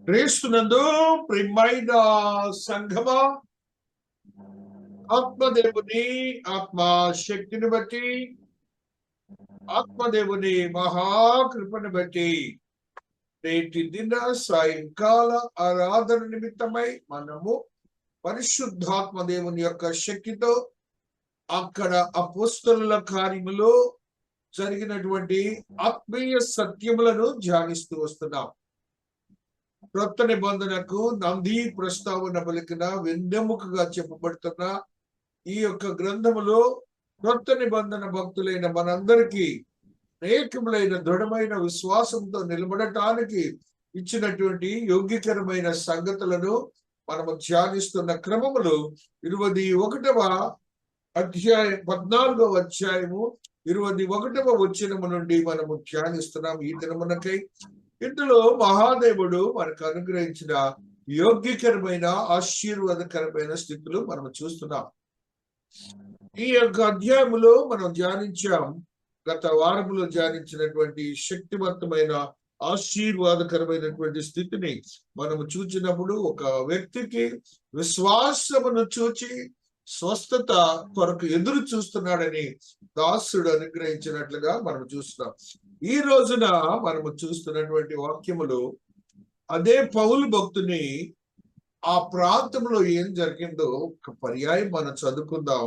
క్రీస్తునందు ప్రియమైన సంఘమా, ఆత్మదేవుని ఆత్మశక్తిని బట్టి, ఆత్మదేవుని మహాకృపను బట్టి నేటి దిన సాయంకాల ఆరాధన నిమిత్తమై మనము పరిశుద్ధాత్మ దేవుని యొక్క శక్తితో అక్కడ అపోస్తలుల కార్యములో జరిగినటువంటి ఆత్మీయ సత్యములను ధ్యానిస్తూ వస్తున్నాం. క్రొత్త నిబంధనకు నంది ప్రస్తావన పలికిన వెన్నెముకగా చెప్పబడుతున్న ఈ యొక్క గ్రంథములో క్రొత్త నిబంధన భక్తులైన మనందరికీ అనేకములైన దృఢమైన విశ్వాసంతో నిలబడటానికి ఇచ్చినటువంటి యోగ్యకరమైన సంగతులను మనము ధ్యానిస్తున్న క్రమములో 21వ అధ్యాయం 14వ అధ్యాయము 21వ వచనము నుండి మనము ధ్యానిస్తున్నాం. ఈ దినమునకై ఇందులో మహాదేవుడు మనకు అనుగ్రహించిన యోగ్యకరమైన ఆశీర్వాదకరమైన స్థితులు మనం చూస్తున్నాం. ఈ యొక్క అధ్యాయములో మనం ధ్యానించాం. గత వారములో ధ్యానించినటువంటి శక్తివంతమైన ఆశీర్వాదకరమైనటువంటి స్థితిని మనము చూచినప్పుడు ఒక వ్యక్తికి విశ్వాసమును చూచి స్వస్థత కొరకు ఎదురు చూస్తున్నాడని దాసుడు అనుగ్రహించినట్లుగా మనం చూస్తున్నాం. ఈ రోజున మనము చూస్తున్నటువంటి వాక్యములు అదే పౌలు భక్తుని ఆ ప్రాంతంలో ఏం జరిగిందో ఒక పర్యాయం మనం చదువుకుందాం.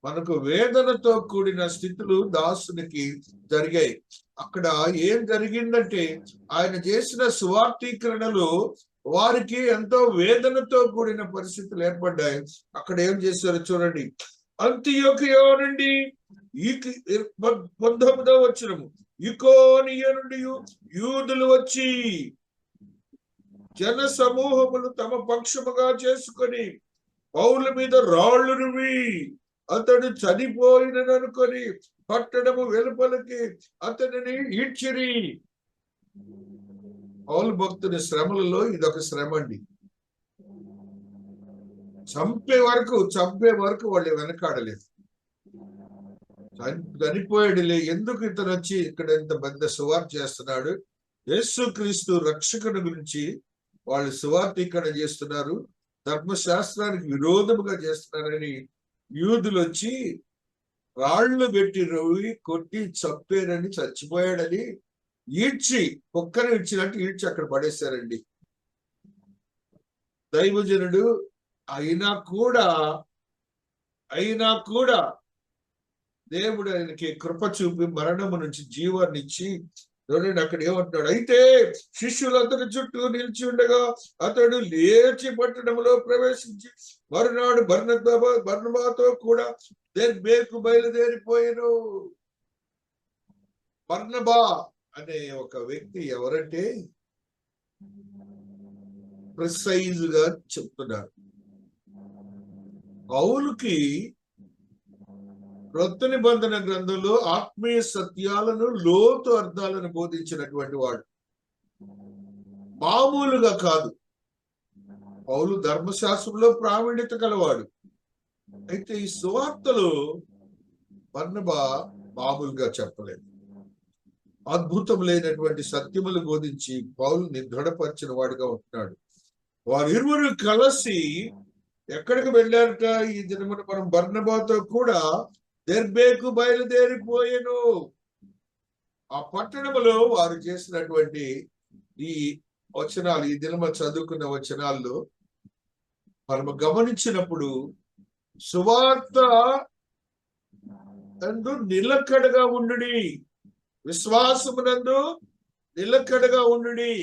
మనకు వేదనతో కూడిన స్థితులు దాసునికి జరిగాయి. అక్కడ ఏం జరిగిందంటే ఆయన చేసిన సువార్తీకరణలో వారికి ఎంతో వేదనతో కూడిన పరిస్థితులు ఏర్పడ్డాయి. అక్కడ ఏం చేశారో చూడండి. అంతియోకియా నుండి 19వ వచనము, ఇకోనియ నుండి యూదులు వచ్చి జన సమూహములు తమ పక్షముగా చేసుకొని పౌలు మీద రాళ్లు రువి అతడు చనిపోయిననుకొని పట్టణము వెలుపలికి అతనిని ఈడ్చిరి. పౌలు భక్తుని శ్రమలలో ఇదొక శ్రమ అండి. చంపే వరకు వాళ్ళు వెనకాడలేదు. చనిపోయాడులే, ఎందుకు ఇతను వచ్చి ఇక్కడ ఇంత పెద్ద సువార్త చేస్తున్నాడు, యేసుక్రీస్తు రక్షకుని గురించి వాళ్ళు సువార్తీకరణ చేస్తున్నారు, ధర్మశాస్త్రానికి విరోధముగా చేస్తున్నారని యూదులు వచ్చి రాళ్లు పెట్టి రవి కొట్టి చంపారని, చచ్చిపోయాడని ఈడ్చి కుక్కని ఇచ్చినట్టు ఈడ్చి అక్కడ పడేశారండి. దైవజనుడు అయినా కూడా దేవుడు ఆయనకి కృప చూపి మరణము నుంచి జీవాన్ని ఇచ్చి చూడండి అక్కడ ఏమంటున్నాడు. అయితే శిష్యులు అతని చుట్టూ నిలిచి ఉండగా అతడు లేచి పట్టణంలో ప్రవేశించి మరునాడు బర్నబాతో కూడా దెర్బేకు బయలుదేరిపోయాను. బర్నబా అనే ఒక వ్యక్తి ఎవరంటే ప్రిసైజ్ గా చెప్తున్నారు. పౌలుకి క్రొత్త నిబంధన గ్రంథంలో ఆత్మీయ సత్యాలను లోతు అర్థాలను బోధించినటువంటి వాడు, మామూలుగా కాదు. పౌలు ధర్మశాస్త్రంలో ప్రావీణ్యత కలవాడు. అయితే ఈ సువార్తలో బర్నబా మామూలుగా చెప్పలేదు. అద్భుతం లేనటువంటి సత్యములు బోధించి పౌలుని దృఢపరిచిన వాడుగా ఉంటున్నాడు. వారిరువురు కలిసి ఎక్కడికి వెళ్ళారట? ఈ దినమున మనం బర్నబాతో కూడా దెర్బేకు బయలుదేరిపోయాను. ఆ పట్టణములో వారు చేసినటువంటి ఈ వచనాలు, ఈ దినమ చదువుకున్న వచనాల్లో మనము గమనించినప్పుడు సువార్త నందు నిలకడగా ఉండుడి, విశ్వాసమునందు నిలకడగా ఉండుడి,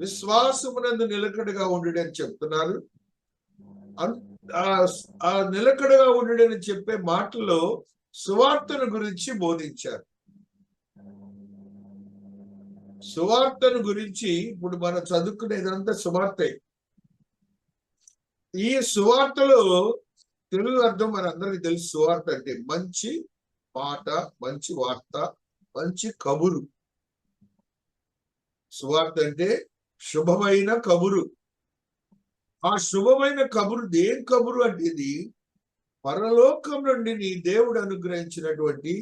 విశ్వాసమునందు నిలకడగా ఉండుడి అని చెప్తున్నారు. ఆ నిలకడగా ఉండడని చెప్పే మాటల్లో సువార్తను గురించి బోధించారు. సువార్తను గురించి ఇప్పుడు మనం చదువుకునేదంతా సువార్తే. ఈ సువార్తలో తెలుగు అర్థం మనందరికీ తెలుసు. సువార్త అంటే మంచి మాట, మంచి వార్త, మంచి కబురు. సువార్త అంటే శుభమైన కబురు. ఆ శుభమైన కబురు దేని కబురు అంటే ఇది పరలోకం నుండి నీ దేవుడు అనుగ్రహించినటువంటి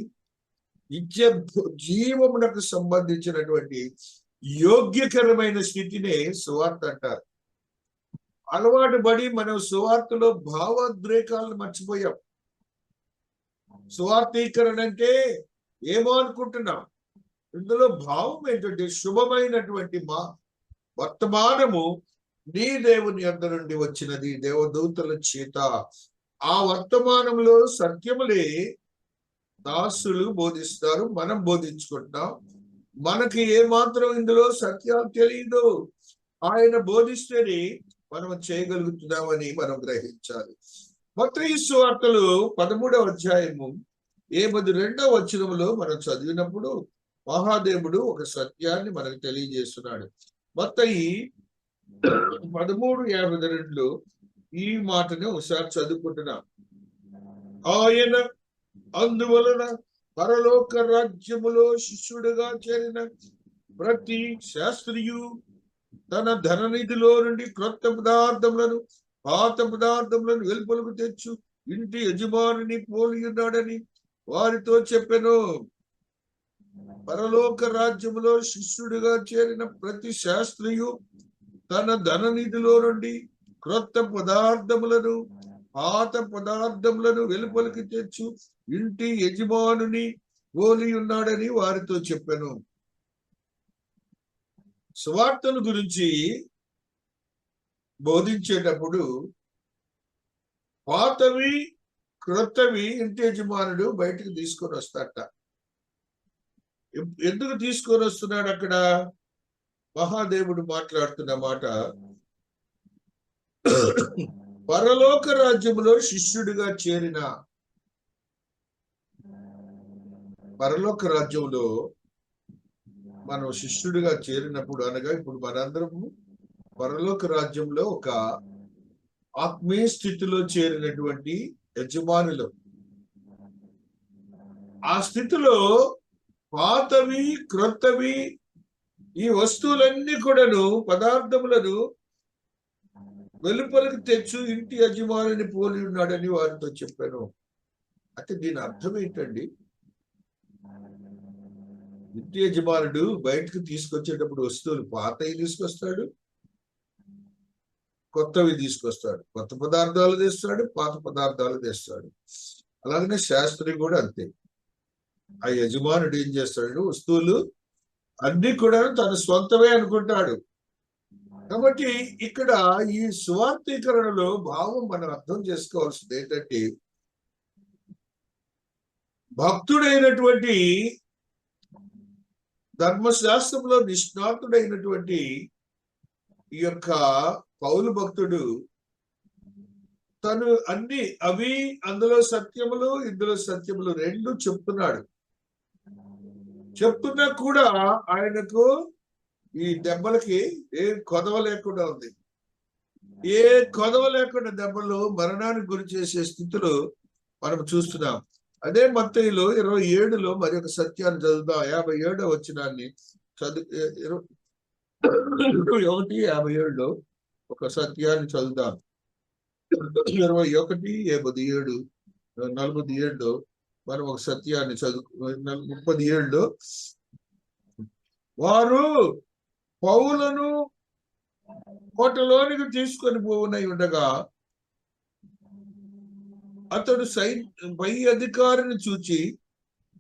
నిత్య జీవమునకు సంబంధించినటువంటి యోగ్యకరమైన స్థితినే సువార్త అంటారు. అలవాటు పడి మనం సువార్తలో భావోద్రేకాలను మర్చిపోయాం. సువార్తీకరణ అంటే ఏమో అనుకుంటున్నాం. ఇందులో భావం ఏంటంటే శుభమైనటువంటి వర్తమానము నీ దేవుని యొద్ద నుండి వచ్చినది, దేవదూతల చేత. ఆ వర్తమానంలో సత్యములే దాసులు బోధిస్తారు, మనం బోధించుకుంటున్నాం. మనకి ఏమాత్రం ఇందులో సత్యాలు తెలియదు. ఆయన బోధిస్తేనే మనం చేయగలుగుతున్నామని మనం గ్రహించాలి. మత్తయి సువార్తలు 13వ అధ్యాయము 82వ వచనంలో మనం చదివినప్పుడు మహాదేవుడు ఒక సత్యాన్ని మనకు తెలియజేస్తున్నాడు. మత్తయి 13:52లో ఈ మాటను ఒకసారి చదువుకుంటున్నాం. ఆయన అందువలన పరలోక రాజ్యములో శిష్యుడుగా చేరిన ప్రతి శాస్త్రియు తన ధననిధిలో నుండి క్రొత్త పదార్థములను పాత పదార్థములను వెలుపలకు తెచ్చు ఇంటి యజమానిని పోలి ఉన్నాడని వారితో చెప్పెను. పరలోక రాజ్యములో శిష్యుడిగా చేరిన ప్రతి శాస్త్రియు తన ధననిధిలో నుండి క్రొత్త పదార్థములను పాత పదార్థములను వెలుపలికి తెచ్చు ఇంటి యజమానుని పోలి ఉన్నాడని వారితో చెప్పెను. సువార్తను గురించి బోధించేటప్పుడు పాతవి క్రొత్తవి ఇంటి యజమానుడు బయటకు తీసుకొని వస్తాడట. ఎందుకు తీసుకొని వస్తున్నాడు? అక్కడ మహాదేవుడు మాట్లాడుతున్న మాట, పరలోక రాజ్యములో శిష్యుడిగా చేరిన, పరలోక రాజ్యంలో మనం శిష్యుడిగా చేరినప్పుడు అనగా ఇప్పుడు మనందరము పరలోక రాజ్యంలో ఒక ఆత్మీయ స్థితిలో చేరినటువంటి యజమానులు. ఆ స్థితిలో పాతవి క్రొత్తవి ఈ వస్తువులన్నీ కూడాను పదార్థములను వెలుపలికి తెచ్చు ఇంటి యజమానిని పోలి ఉన్నాడని వారితో చెప్పాను. అంటే దీని అర్థం ఏంటండి? ఇంటి యజమానుడు బయటకు తీసుకొచ్చేటప్పుడు వస్తువులు పాతవి తీసుకొస్తాడు, కొత్తవి తీసుకొస్తాడు. కొత్త పదార్థాలు తెస్తాడు, పాత పదార్థాలు తెస్తాడు. అలాగనే శాస్త్రి కూడా అంతే. ఆ యజమానుడు ఏం చేస్తాడు? వస్తువులు అన్ని కూడా తన సొంతమే అనుకుంటాడు. కాబట్టి ఇక్కడ ఈ సువార్తీకరణలో భావం మనం అర్థం చేసుకోవాల్సింది ఏంటంటే, భక్తుడైనటువంటి ధర్మశాస్త్రంలో నిష్ణాతుడైనటువంటి ఈ యొక్క పౌలు భక్తుడు తను అన్ని అవి అందులో సత్యములు ఇందులో సత్యములు రెండు చెప్తున్నాడు. చెప్తున్నా కూడా ఆయనకు ఈ దెబ్బలకి ఏ కొదవ లేకుండా ఉంది. ఏ కొదవ లేకుండా దెబ్బలు మరణానికి గురి చేసే స్థితిలో మనం చూస్తున్నాం. అదే మత్తయిలో 27లో మరి ఒక సత్యాన్ని చదువుదాం. 57వ వచనాన్ని చదువు. 21:57లో ఒక సత్యాన్ని చదువుదాం. 21:57 47లో మనం ఒక సత్యాన్ని చదువు. 37లో వారు పౌలను కోటలోనికి తీసుకొని పోవునై ఉండగా అతడు పై అధికారిని చూచి,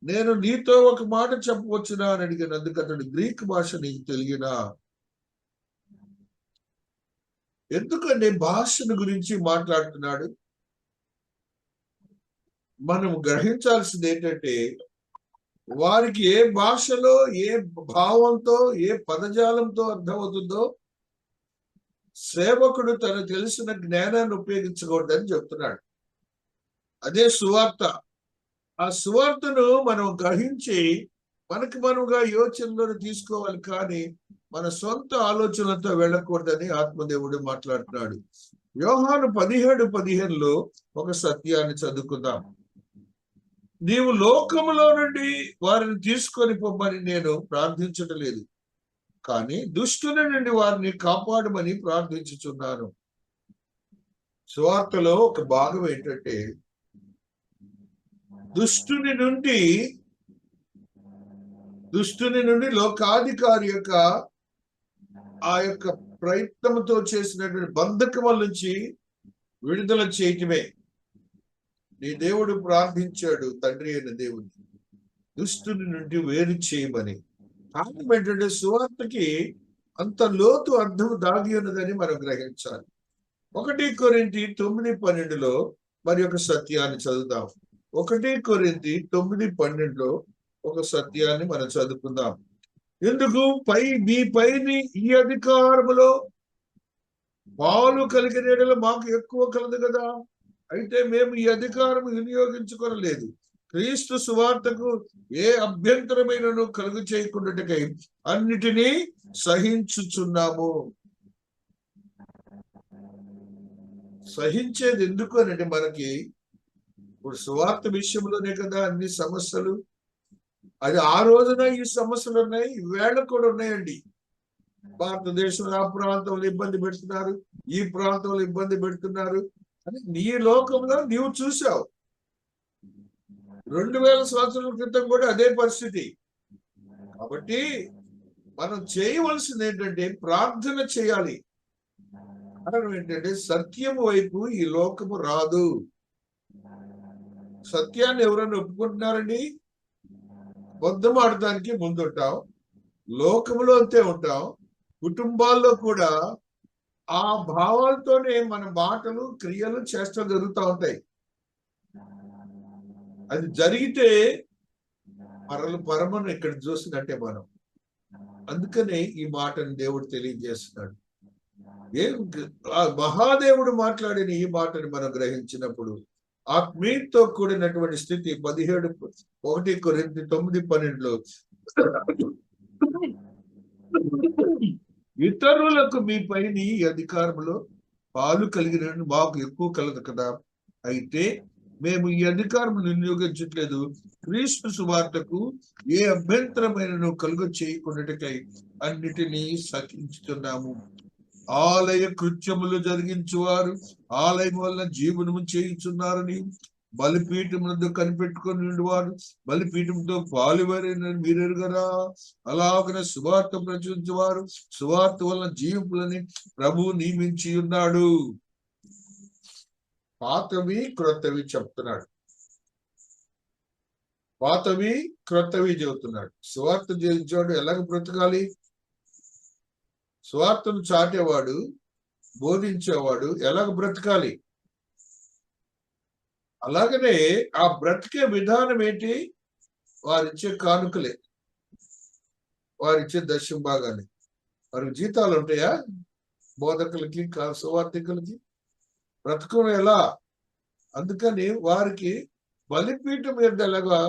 నేను నీతో ఒక మాట చెప్పవచ్చునా అని అడిగినందుకు అతడు, గ్రీక్ భాష నీకు తెలియనా? ఎందుకంటే భాషను గురించి మాట్లాడుతున్నాడు. మనం గ్రహించాల్సింది ఏంటంటే, వారికి ఏ భాషలో ఏ భావంతో ఏ పదజాలంతో అర్థమవుతుందో సేవకుడు తను తెలిసిన జ్ఞానాన్ని ఉపయోగించకూడదని చెప్తున్నాడు. అదే సువార్త. ఆ సువార్తను మనం గ్రహించి మనకి మనుగా యోచనలను తీసుకోవాలి, కానీ మన సొంత ఆలోచనలతో వెళ్ళకూడదని ఆత్మదేవుడు మాట్లాడుతున్నాడు. యోహాను 17:15లో ఒక సత్యాన్ని చదువుకుందాం. నీవు లోకములో నుండి వారిని తీసుకొని పొమ్మని నేను ప్రార్థించటం లేదు, కానీ దుష్టుని నుండి వారిని కాపాడమని ప్రార్థించుచున్నాను. సువార్తలో ఒక భాగం ఏంటంటే, దుష్టుని నుండి లోకాధికారి యొక్క ఆ యొక్క ప్రయత్నంతో చేసినటువంటి బంధకముల నుంచి విడుదల చేయటమే. నీ దేవుడు ప్రార్థించాడు తండ్రి అయిన దేవుని దుష్టుని నుండి వేరు చేయమని. కారణం ఏంటంటే సువార్తకి అంత లోతు అర్థం దాగి ఉన్నదని మనం గ్రహించాలి. 1 కొరింథీ 9:12 మరి ఒక సత్యాన్ని చదువుదాం. 1 కొరింథీ 9:12 ఒక సత్యాన్ని మనం చదువుకుందాం. ఎందుకు మీ పైని ఈ అధికారములో పాలు కలిగిన యెడల మాకు ఎక్కువ కలదు కదా. అయితే మేము ఈ అధికారం వినియోగించుకోలేదు. క్రీస్తు సువార్తకు ఏ అభ్యంతరమైనను కలుగు చేయకుండాటకై అన్నిటినీ సహించుచున్నాము. సహించేది ఎందుకు అంటే మనకి ఇప్పుడు సువార్త విషయంలోనే కదా అన్ని సమస్యలు. అది ఆ రోజున ఈ సమస్యలు ఉన్నాయి, ఈవేళ కూడా ఉన్నాయండి. భారతదేశంలో ఆ ప్రాంతంలో ఇబ్బంది పెడుతున్నారు, ఈ ప్రాంతంలో ఇబ్బంది పెడుతున్నారు అని నీ లోకంలో నీవు చూసావు. 2000 సంవత్సరాల క్రితం కూడా అదే పరిస్థితి. కాబట్టి మనం చేయవలసింది ఏంటంటే ప్రార్థన చేయాలి. కారణం ఏంటంటే సత్యము వైపు ఈ లోకము రాదు. సత్యాన్ని ఎవరైనా ఒప్పుకుంటున్నారండి? అబద్ధం ఆడటానికి ముందుంటాం, లోకములో అంతే ఉంటాం, కుటుంబాల్లో కూడా ఆ భావాలతోనే మన మాటలు క్రియలు చేష్టలు జరుగుతూ ఉంటాయి. అది జరిగితే పరమను ఇక్కడ చూసినట్టే మనం. అందుకనే ఈ మాటను దేవుడు తెలియజేస్తున్నాడు. మహాదేవుడు మాట్లాడిన ఈ మాటని మనం గ్రహించినప్పుడు ఆత్మీయతో కూడినటువంటి స్థితి 1 కొరింథీ 9:12 ఇతరులకు మీ పైన ఈ అధికారంలో పాలు కలిగిన మాకు ఎక్కువ కలదు కదా. అయితే మేము ఈ అధికారం వినియోగించట్లేదు. క్రీస్తు సువార్తకు ఏ అభ్యంతరమైన కలుగ చేయకుండాటకై అన్నిటినీ సహించుతున్నాము. ఆలయ కృత్యములు జరిగించువారు ఆలయం వల్ల జీవనము చేయించున్నారని బలిపీఠమునందు కనిపెట్టుకొని వారు బలిపీఠంతో పాలువారని మీరెరుగరా. అలాగనే సువార్త ప్రచురించేవారు సువార్త వల్ల జీవింపులని ప్రభువు నియమించి ఉన్నాడు. పాతవి క్రొత్తవి చెప్తున్నాడు, పాతవి క్రొత్తవి చెబుతున్నాడు. సువార్త చేయించేవాడు ఎలాగ బ్రతకాలి? సువార్తను చాటేవాడు బోధించేవాడు ఎలాగ బ్రతకాలి? అలాగనే ఆ బ్రతికే విధానం ఏంటి? వారిచ్చే కానుకలే, వారిచ్చే దశమ భాగాన్ని. వారికి జీతాలు ఉంటాయా? బోధకులకి సువార్థికులకి బ్రతకం ఎలా? అందుకని వారికి బలిపీఠం మీద ఎలాగా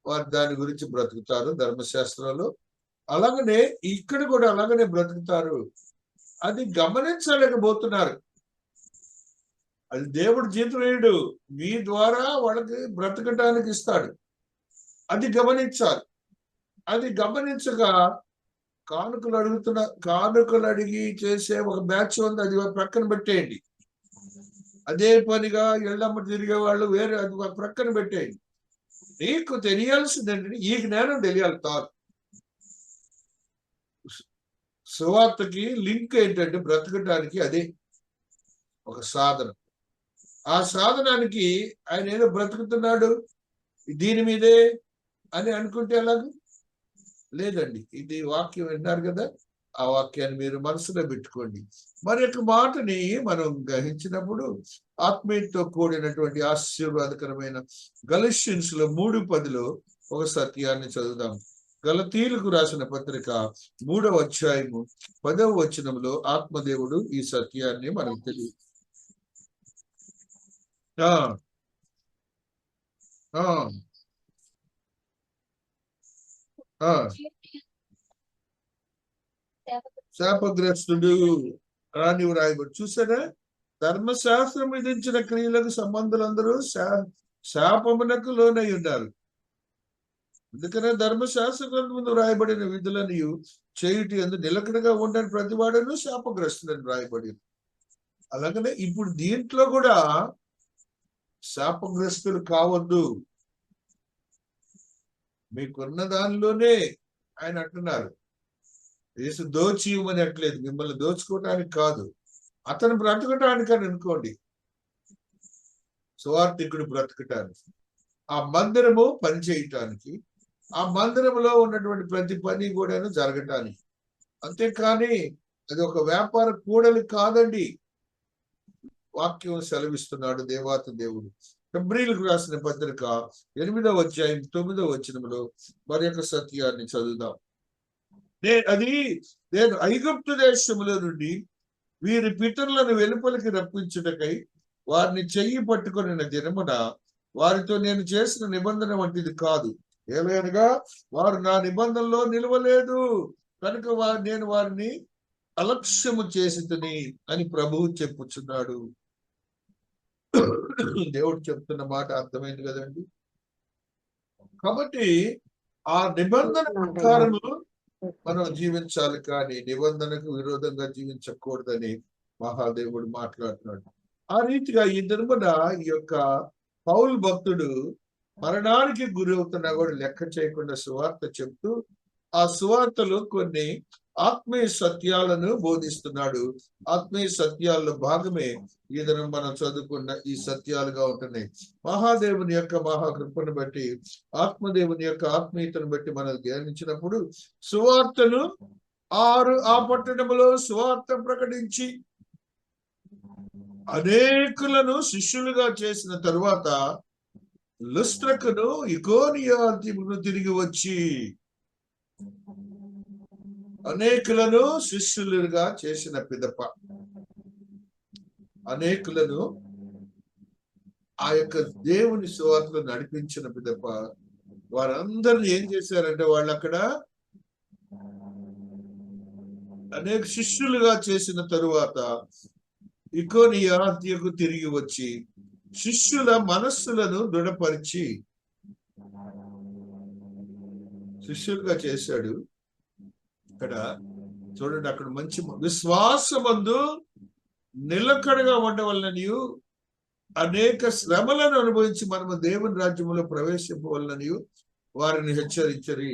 వారు దాని గురించి బ్రతుకుతారు ధర్మశాస్త్రంలో. అలాగనే ఇక్కడ కూడా అలాగనే బ్రతుకుతారు. అది గమనించలేకపోతున్నారు. అది దేవుడు జీతం వేయడు, మీ ద్వారా వాళ్ళకి బ్రతకటానికి ఇస్తాడు. అది గమనించాలి. అది గమనించగా కానుకలు అడిగి చేసే ఒక బ్యాచ్ ఉంది, అది ప్రక్కన పెట్టేయండి. అదే పనిగా ఎళ్ళమ్మ తిరిగే వాళ్ళు వేరే, అది ప్రక్కన పెట్టేయండి. నీకు తెలియాల్సింది ఏంటంటే ఈ జ్ఞానం తెలియాలి. సువార్తకి లింక్ ఏంటంటే బ్రతకటానికి అదే ఒక సాధనం. ఆ సాధనానికి ఆయన ఏదో బ్రతుకుతున్నాడు దీని మీదే అని అనుకుంటే ఎలాగ? లేదండి. ఇది వాక్యం విన్నారు కదా, ఆ వాక్యాన్ని మీరు మనసులో పెట్టుకోండి. మరి యొక్క మాటని మనం గ్రహించినప్పుడు ఆత్మీయతతో కూడినటువంటి ఆశీర్వాదకరమైన గలష్యన్స్ లో 3:10 ఒక సత్యాన్ని చదువుదాం. గలతీయులకు రాసిన పత్రిక 3వ అధ్యాయము 10వ వచనంలో ఆత్మదేవుడు ఈ సత్యాన్ని మనకు తెలియదు. శాపగ్రస్తుడు రాని రాయబడి చూసారా? ధర్మశాస్త్రం విధించిన క్రియలకు సంబంధులందరూ శాపమునకు లోనై ఉన్నారు. అందుకనే ధర్మశాస్త్రం ముందు రాయబడిన విధులను చేయుటి అందు నిలకడగా ఉండని ప్రతివాడును శాపగ్రస్తులని రాయబడి. అలాగనే ఇప్పుడు దీంట్లో కూడా శాపగ్రస్తులు కావద్దు. మీకున్న దానిలోనే ఆయన అంటున్నారు, యేసు దోచి ఇవ్వమని అట్లేదు, మిమ్మల్ని దోచుకోవటానికి కాదు, అతను బ్రతకటానికి అని అనుకోండి. సువార్థికుడు బ్రతకటానికి, ఆ మందిరము పని చేయటానికి, ఆ మందిరంలో ఉన్నటువంటి ప్రతి పని కూడాను జరగటానికి. అంతేకాని అది ఒక వ్యాపార కూడలి కాదండి. వాక్యం సెలవిస్తున్నాడు దేవాతి దేవుడు. ఫిబ్రవరికి రాసిన పత్రిక 8వ అధ్యాయం 9వ వచనంలో మరి యొక్క సత్యాన్ని చదువుదాం. నేను ఐగుప్తు దేశములో నుండి వీరి పితరులను వెలుపలికి రప్పించుటకై వారిని చెయ్యి పట్టుకుని దినమున వారితో నేను చేసిన నిబంధన వంటిది కాదు. ఏలైనగా వారు నా నిబంధనలో నిలవలేదు కనుక నేను వారిని అలక్ష్యము చేసితిని అని ప్రభువు చెప్పుచున్నాడు. దేవుడు చెప్తున్న మాట అర్థమైంది కదండి. కాబట్టి ఆ నిబంధన ప్రకారము మనం జీవించాలి, కానీ నిబంధనకు విరోధంగా జీవించకూడదని మహాదేవుడు మాట్లాడుతున్నాడు. ఆ రీతిగా ఈ దినమున ఈ యొక్క పౌలు భక్తుడు మరణానికి గురి అవుతున్నా కూడా లెక్క చేయకుండా సువార్త చెప్తూ ఆ సువార్తలో కొన్ని ఆత్మీయ సత్యాలను బోధిస్తున్నాడు. ఆత్మీయ సత్యాల్లో భాగమే ఈ దినం మనం చదువుకున్న ఈ సత్యాలుగా ఉంటున్నాయి. మహాదేవుని యొక్క మహాకృపను బట్టి, ఆత్మదేవుని యొక్క ఆత్మీయతను బట్టి మనం ధ్యానించినప్పుడు సువార్తను ఆ పట్టణములో సువార్త ప్రకటించి అనేకులను శిష్యులుగా చేసిన తరువాత లుస్త్రకును ఇకోనియాను తిరిగి వచ్చి అనేకులను శిష్యులుగా చేసిన పిదప అనేకులను ఆ యొక్క దేవుని సువార్తను నడిపించిన పిదప వారందరిని ఏం చేశారంటే వాళ్ళు అక్కడ అనేక శిష్యులుగా చేసిన తరువాత ఇకోనియా అంత్యకు తిరిగి వచ్చి శిష్యుల మనస్సులను దృఢపరిచి శిష్యులుగా చేశాడు. ఇక్కడ చూడండి, అక్కడ మంచి విశ్వాసమందు నిలకడగా ఉండవలననియు అనేక శ్రమలను అనుభవించి మనము దేవుని రాజ్యంలో ప్రవేశింపవలననియు వారిని హెచ్చరించరి.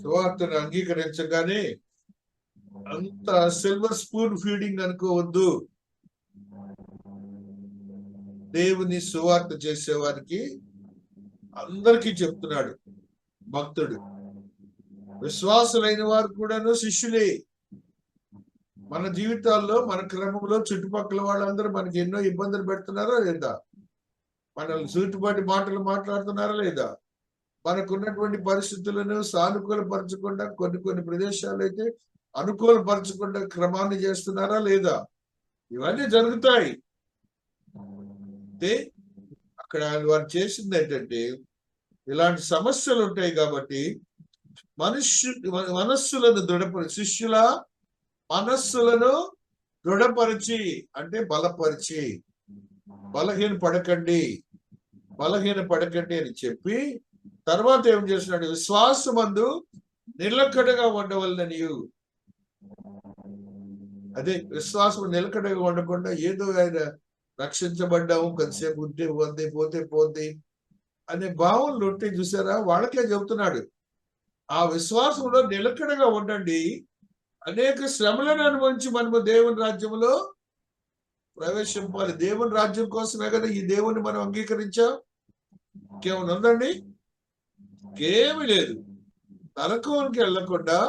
సువార్తను అంగీకరించగానే అంత సిల్వర్ స్పూన్ ఫీడింగ్ అనుకోవద్దు. దేవుని సువార్త చేసేవారికి అందరికీ చెప్తున్నాడు భక్తుడు. విశ్వాసులైన వారు కూడాను శిష్యులే. మన జీవితాల్లో, మన క్రమంలో చుట్టుపక్కల వాళ్ళందరూ మనకి ఎన్నో ఇబ్బందులు పెడుతున్నారా లేదా? మనల్ని సూటిపాటి మాటలు మాట్లాడుతున్నారా లేదా? మనకున్నటువంటి పరిస్థితులను సానుకూలపరచకుండా కొన్ని ప్రదేశాలు అయితే అనుకూలపరచకుండా క్రమాన్ని చేస్తున్నారా లేదా? ఇవన్నీ జరుగుతాయి. అంటే అక్కడ వారు చేసింది ఏంటంటే, ఇలాంటి సమస్యలు ఉంటాయి కాబట్టి మనస్సులను దృఢపరిచి, శిష్యుల మనస్సులను దృఢపరిచి అంటే బలపరిచి, బలహీన పడకండి అని చెప్పి తర్వాత ఏం చేస్తున్నాడు? విశ్వాసమందు నిలకడగా ఉండవలననియు. అదే విశ్వాసం నిలకడగా ఉండకుండా ఏదో ఆయన రక్షించబడ్డాము, కొంతసేపు ఉంటే పోతే అనే భావనలు ఉంటే చూసారా, వాళ్ళకే చెబుతున్నాడు. ఆ విశ్వాసంలో నిలకడగా ఉండండి. అనేక శ్రమలను అనుభవించి మనము దేవుని రాజ్యంలో ప్రవేశింపాలి. దేవుని రాజ్యం కోసమే కదా ఈ దేవుని మనం అంగీకరించాం. ఇంకేమైనా ఉందండి? ఇంకేమీ లేదు. నరకానికి వెళ్ళకుండా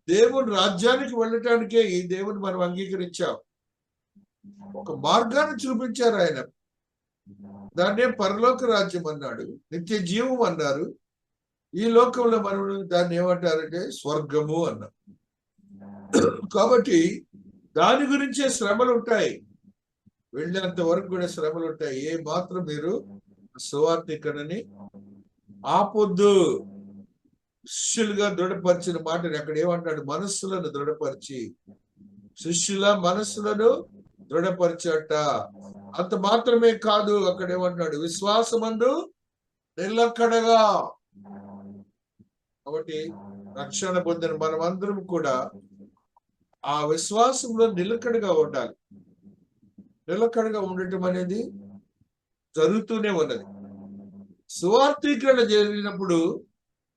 దేవుని రాజ్యానికి వెళ్ళటానికే ఈ దేవుని మనం అంగీకరించాం. ఒక మార్గాన్ని చూపించారు ఆయన. దాన్నే పరలోక రాజ్యం అన్నాడు, నిత్య జీవం అన్నారు. ఈ లోకంలో మనం దాన్ని ఏమంటారంటే స్వర్గము అన్నారు. కాబట్టి దాని గురించే శ్రమలు ఉంటాయి. వెళ్ళేంత వరకు కూడా శ్రమలు ఉంటాయి. ఏ మాత్రం మీరు సువార్తికనని ఆపొద్దు. శిష్యులుగా దృఢపరిచిన మాటని అక్కడ ఏమంటాడు? మనస్సులను దృఢపరిచి, శిష్యుల మనస్సులను దృఢపరిచట. అంత మాత్రమే కాదు, అక్కడ ఏమంటాడు? విశ్వాసమందు నిలకడగా. కాబట్టి రక్షణ పొందిన మనమందరం కూడా ఆ విశ్వాసంలో నిలకడగా ఉండాలి. నిలకడగా ఉండటం అనేది జరుగుతూనే ఉన్నది. సువార్థీకరణ జరిగినప్పుడు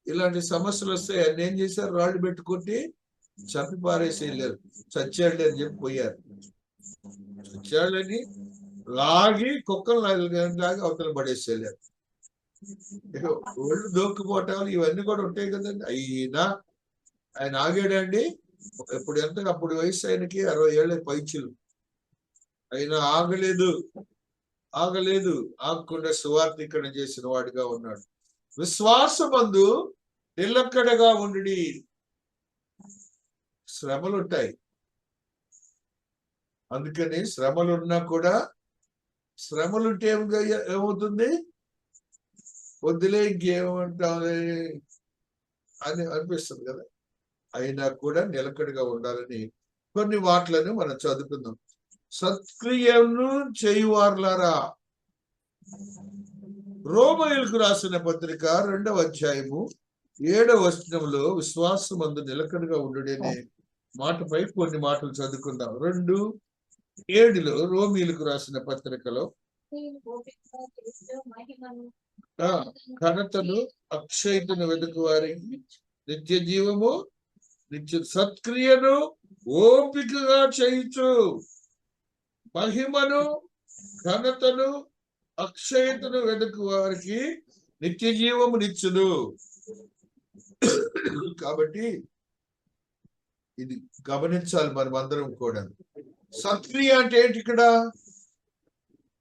ఇలాంటి సమస్యలు వస్తాయి. ఆయన ఏం చేశారు? రాళ్ళు పెట్టుకుంటే చంపి పారేసి వెళ్ళారు. చచ్చాడు అని చెప్పి పోయారు. చచ్చాడని లాగి కుక్కలు లాగి అవతల పడేసి వెళ్ళారు. ఒళ్ళు దోక్కుపోవటాలు ఇవన్నీ కూడా ఉంటాయి కదండి. అయినా ఆయన ఆగాడండి. అప్పుడు వయసు ఆయనకి 60 ఏళ్ళ పైచులు. అయినా ఆగలేదు. ఆగకుండా సువార్థీకరణ చేసిన వాడిగా ఉన్నాడు. విశ్వాసమందు నిలకడగా ఉండి. శ్రమలుంటాయి. అందుకని శ్రమలున్నా కూడా శ్రమలుంటే ఏమవుతుంది? వద్దులే ఇంకేమంటాం అని అనిపిస్తుంది కదా. అయినా కూడా నిలకడగా ఉండాలని కొన్ని వాట్లను మనం చదువుకుందాం. సత్క్రియను చేయువార్లారా. రోమయులకు రాసిన పత్రిక 2వ అధ్యాయము 7వ వచనంలో విశ్వాసమందు నిలకడగా ఉండు అనే మాటపై కొన్ని మాటలు చదువుకుందాం. 2:7 రోమీయులకు రాసిన పత్రికలో ఘనతను అక్షయతను వెతుకు వారికి నిత్య జీవము నిత్య సత్క్రియను ఓపికగా చేయుచు మహిమను ఘనతను అక్షయతను వెతుకు వారికి నిత్య జీవము నిచ్చును. కాబట్టి ఇది గమనించాలి మనం అందరం కూడా. సత్క్రియ అంటే ఏంటి? ఇక్కడ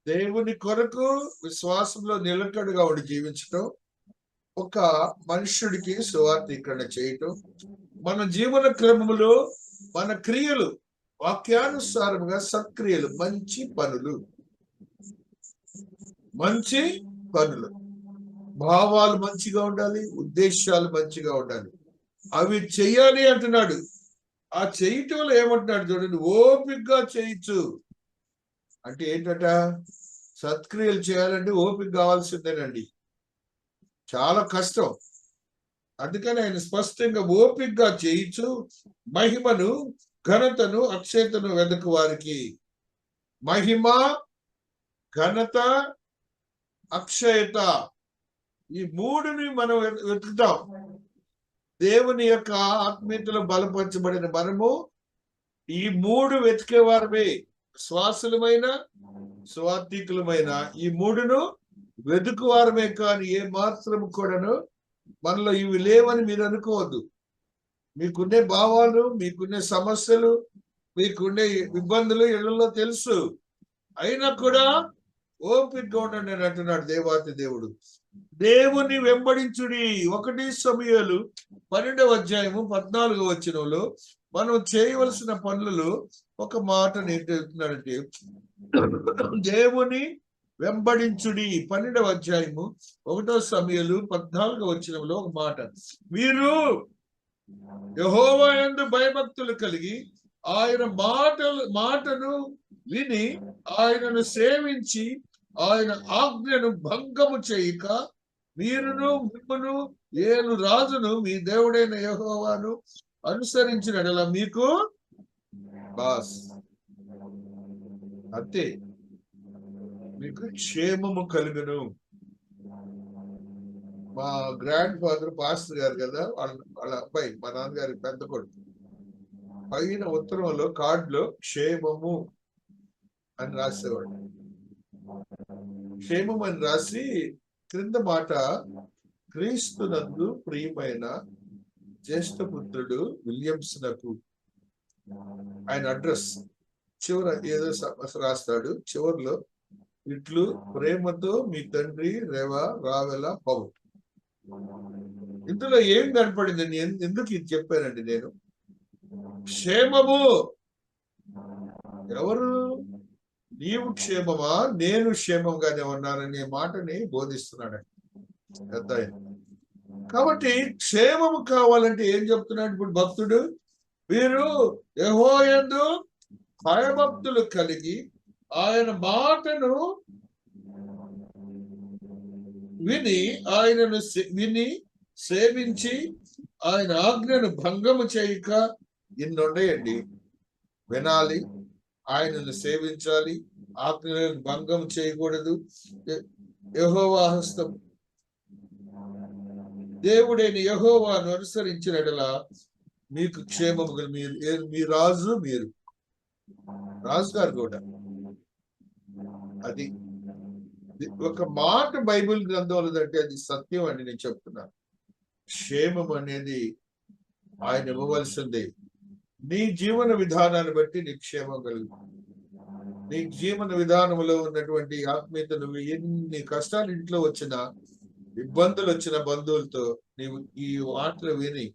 దేవుని కొరకు విశ్వాసంలో నిలకడగా ఉండి జీవించటం, ఒక మనుష్యుడికి సువార్థీకరణ చేయటం, మన జీవన క్రమములో మన క్రియలు వాక్యానుసారముగా సత్క్రియలు, మంచి పనులు, భావాలు మంచిగా ఉండాలి, ఉద్దేశాలు మంచిగా ఉండాలి. అవి చెయ్యాలి అంటున్నాడు. ఆ చేయటంలో ఏమంటున్నాడు చూడండి, ఓపికగా చేయొచ్చు. అంటే ఏంటట? సత్క్రియలు చేయాలంటే ఓపిక కావాల్సిందేనండి. చాలా కష్టం. అందుకని ఆయన స్పష్టంగా ఓపికగా చేయొచ్చు మహిమను ఘనతను అక్షయతను వెదకు వారికి. మహిమ, ఘనత, అక్షయత, ఈ మూడుని మనం వెతుకుతాం. దేవుని యొక్క ఆత్మీయతలో బలపరచబడిన మనము ఈ మూడు వెతికేవారమే. శ్వాసలమైన స్వార్థికులమైన ఈ మూడును వెతుకువారమే. కానీ ఏ మాత్రం కూడాను మనలో ఇవి లేవని మీరు అనుకోవద్దు. మీకున్నే భావాలు, మీకున్నే సమస్యలు, మీకున్నే ఇబ్బందులు ఇళ్లలో తెలుసు. అయినా కూడా ఓపికగా ఉండండి అని అంటున్నాడు దేవాతి దేవుడు. దేవుని వెంబడించుడి. 1 సమూయేలు 12వ అధ్యాయము 14వ వచనంలో మనం చేయవలసిన పనులలో ఒక మాట నేర్చుతున్నాడంటే, దేవుని వెంబడించుడి. 12వ అధ్యాయము 1 సమూయేలు 14వ వచనంలో ఒక మాట, మీరు యెహోవా యందు భయభక్తులు కలిగి ఆయన మాటను విని ఆయనను సేవించి ఆయన ఆజ్ఞను భంగము చేయక మీరును మిమ్మును ఏలు రాజును మీ దేవుడైన యెహోవాను అనుసరించినట్లా మీకు అంతే, మీకు క్షేమము కలుగును. మా గ్రాండ్ ఫాదర్ పాస్టర్ గారు కదా, వాళ్ళ అబ్బాయి, మా నాన్నగారి పెద్ద కొడుకు, పైన ఉత్తరంలో కార్డులో క్షేమము అని రాసేవాడు. క్షేమం అని రాసి క్రింద మాట, క్రీస్తునందు ప్రియమైన జ్యేష్ఠపుత్రుడు విలియమ్స్ నకు, ఆయన అడ్రస్ చివర ఏదో రాస్తాడు. చివరిలో ఇట్లు ప్రేమతో మీ తండ్రి రావెల పౌల్. ఇందులో ఏం కనపడింది? ఎందుకు ఇది చెప్పానండి నేను? క్షేమము. ఎవరు? నీవు క్షేమమా, నేను క్షేమంగానే ఉన్నాననే మాటని బోధిస్తున్నాడు పెద్ద. కాబట్టి క్షేమము కావాలంటే ఏం చెప్తున్నాడు ఇప్పుడు భక్తుడు? మీరు యెహోవా యందు భయభక్తులు కలిగి ఆయన మాటను విని సేవించి ఆయన ఆజ్ఞను భంగము చేయక. ఇన్నుండయండి. వినాలి, ఆయనను సేవించాలి, ఆజ్ఞలను భంగం చేయకూడదు. యెహోవా హస్తం దేవుడైన యెహోవాను అనుసరించినట్లా మీకు క్షేమము మీ రాజు, మీరు రాజుగారు కూడా. అది ఒక మాట బైబిల్ గ్రంథంలో అంటే అది సత్యం అని నేను చెప్తున్నాను. క్షేమం అనేది ఆయన ఇవ్వవలసిందే. నీ జీవన విధానాన్ని బట్టి నీ క్షేమం కలుగుతుంది. నీ జీవన విధానంలో ఉన్నటువంటి ఆత్మీయత, నువ్వు ఎన్ని కష్టాలు ఇంట్లో వచ్చినా, ఇబ్బందులు వచ్చిన బంధువులతో నీవు ఈ మాటలు విని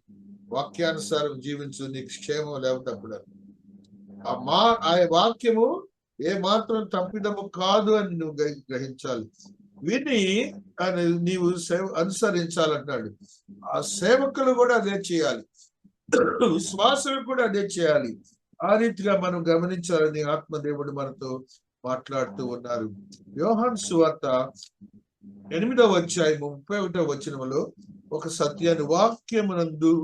వాక్యానుసారం జీవించు, నీకు క్షేమం లేవటప్పుడు ఆ వాక్యము ఏ మాత్రం తప్పిదము కాదు అని నువ్వు గ్రహించాలి. విని నీవు అనుసరించాలంటున్నాడు. ఆ సేవకులు కూడా అదే చేయాలి, విశ్వాసులు కూడా అదే చేయాలి. ఆ రీతిగా మనం గమనించాలని ఆత్మదేవుడు మనతో మాట్లాడుతూ ఉన్నారు. యోహాను సువార్త 8వ అధ్యాయము 31వ వచనములో ఒక సత్యాన్ని వాక్యమునందు,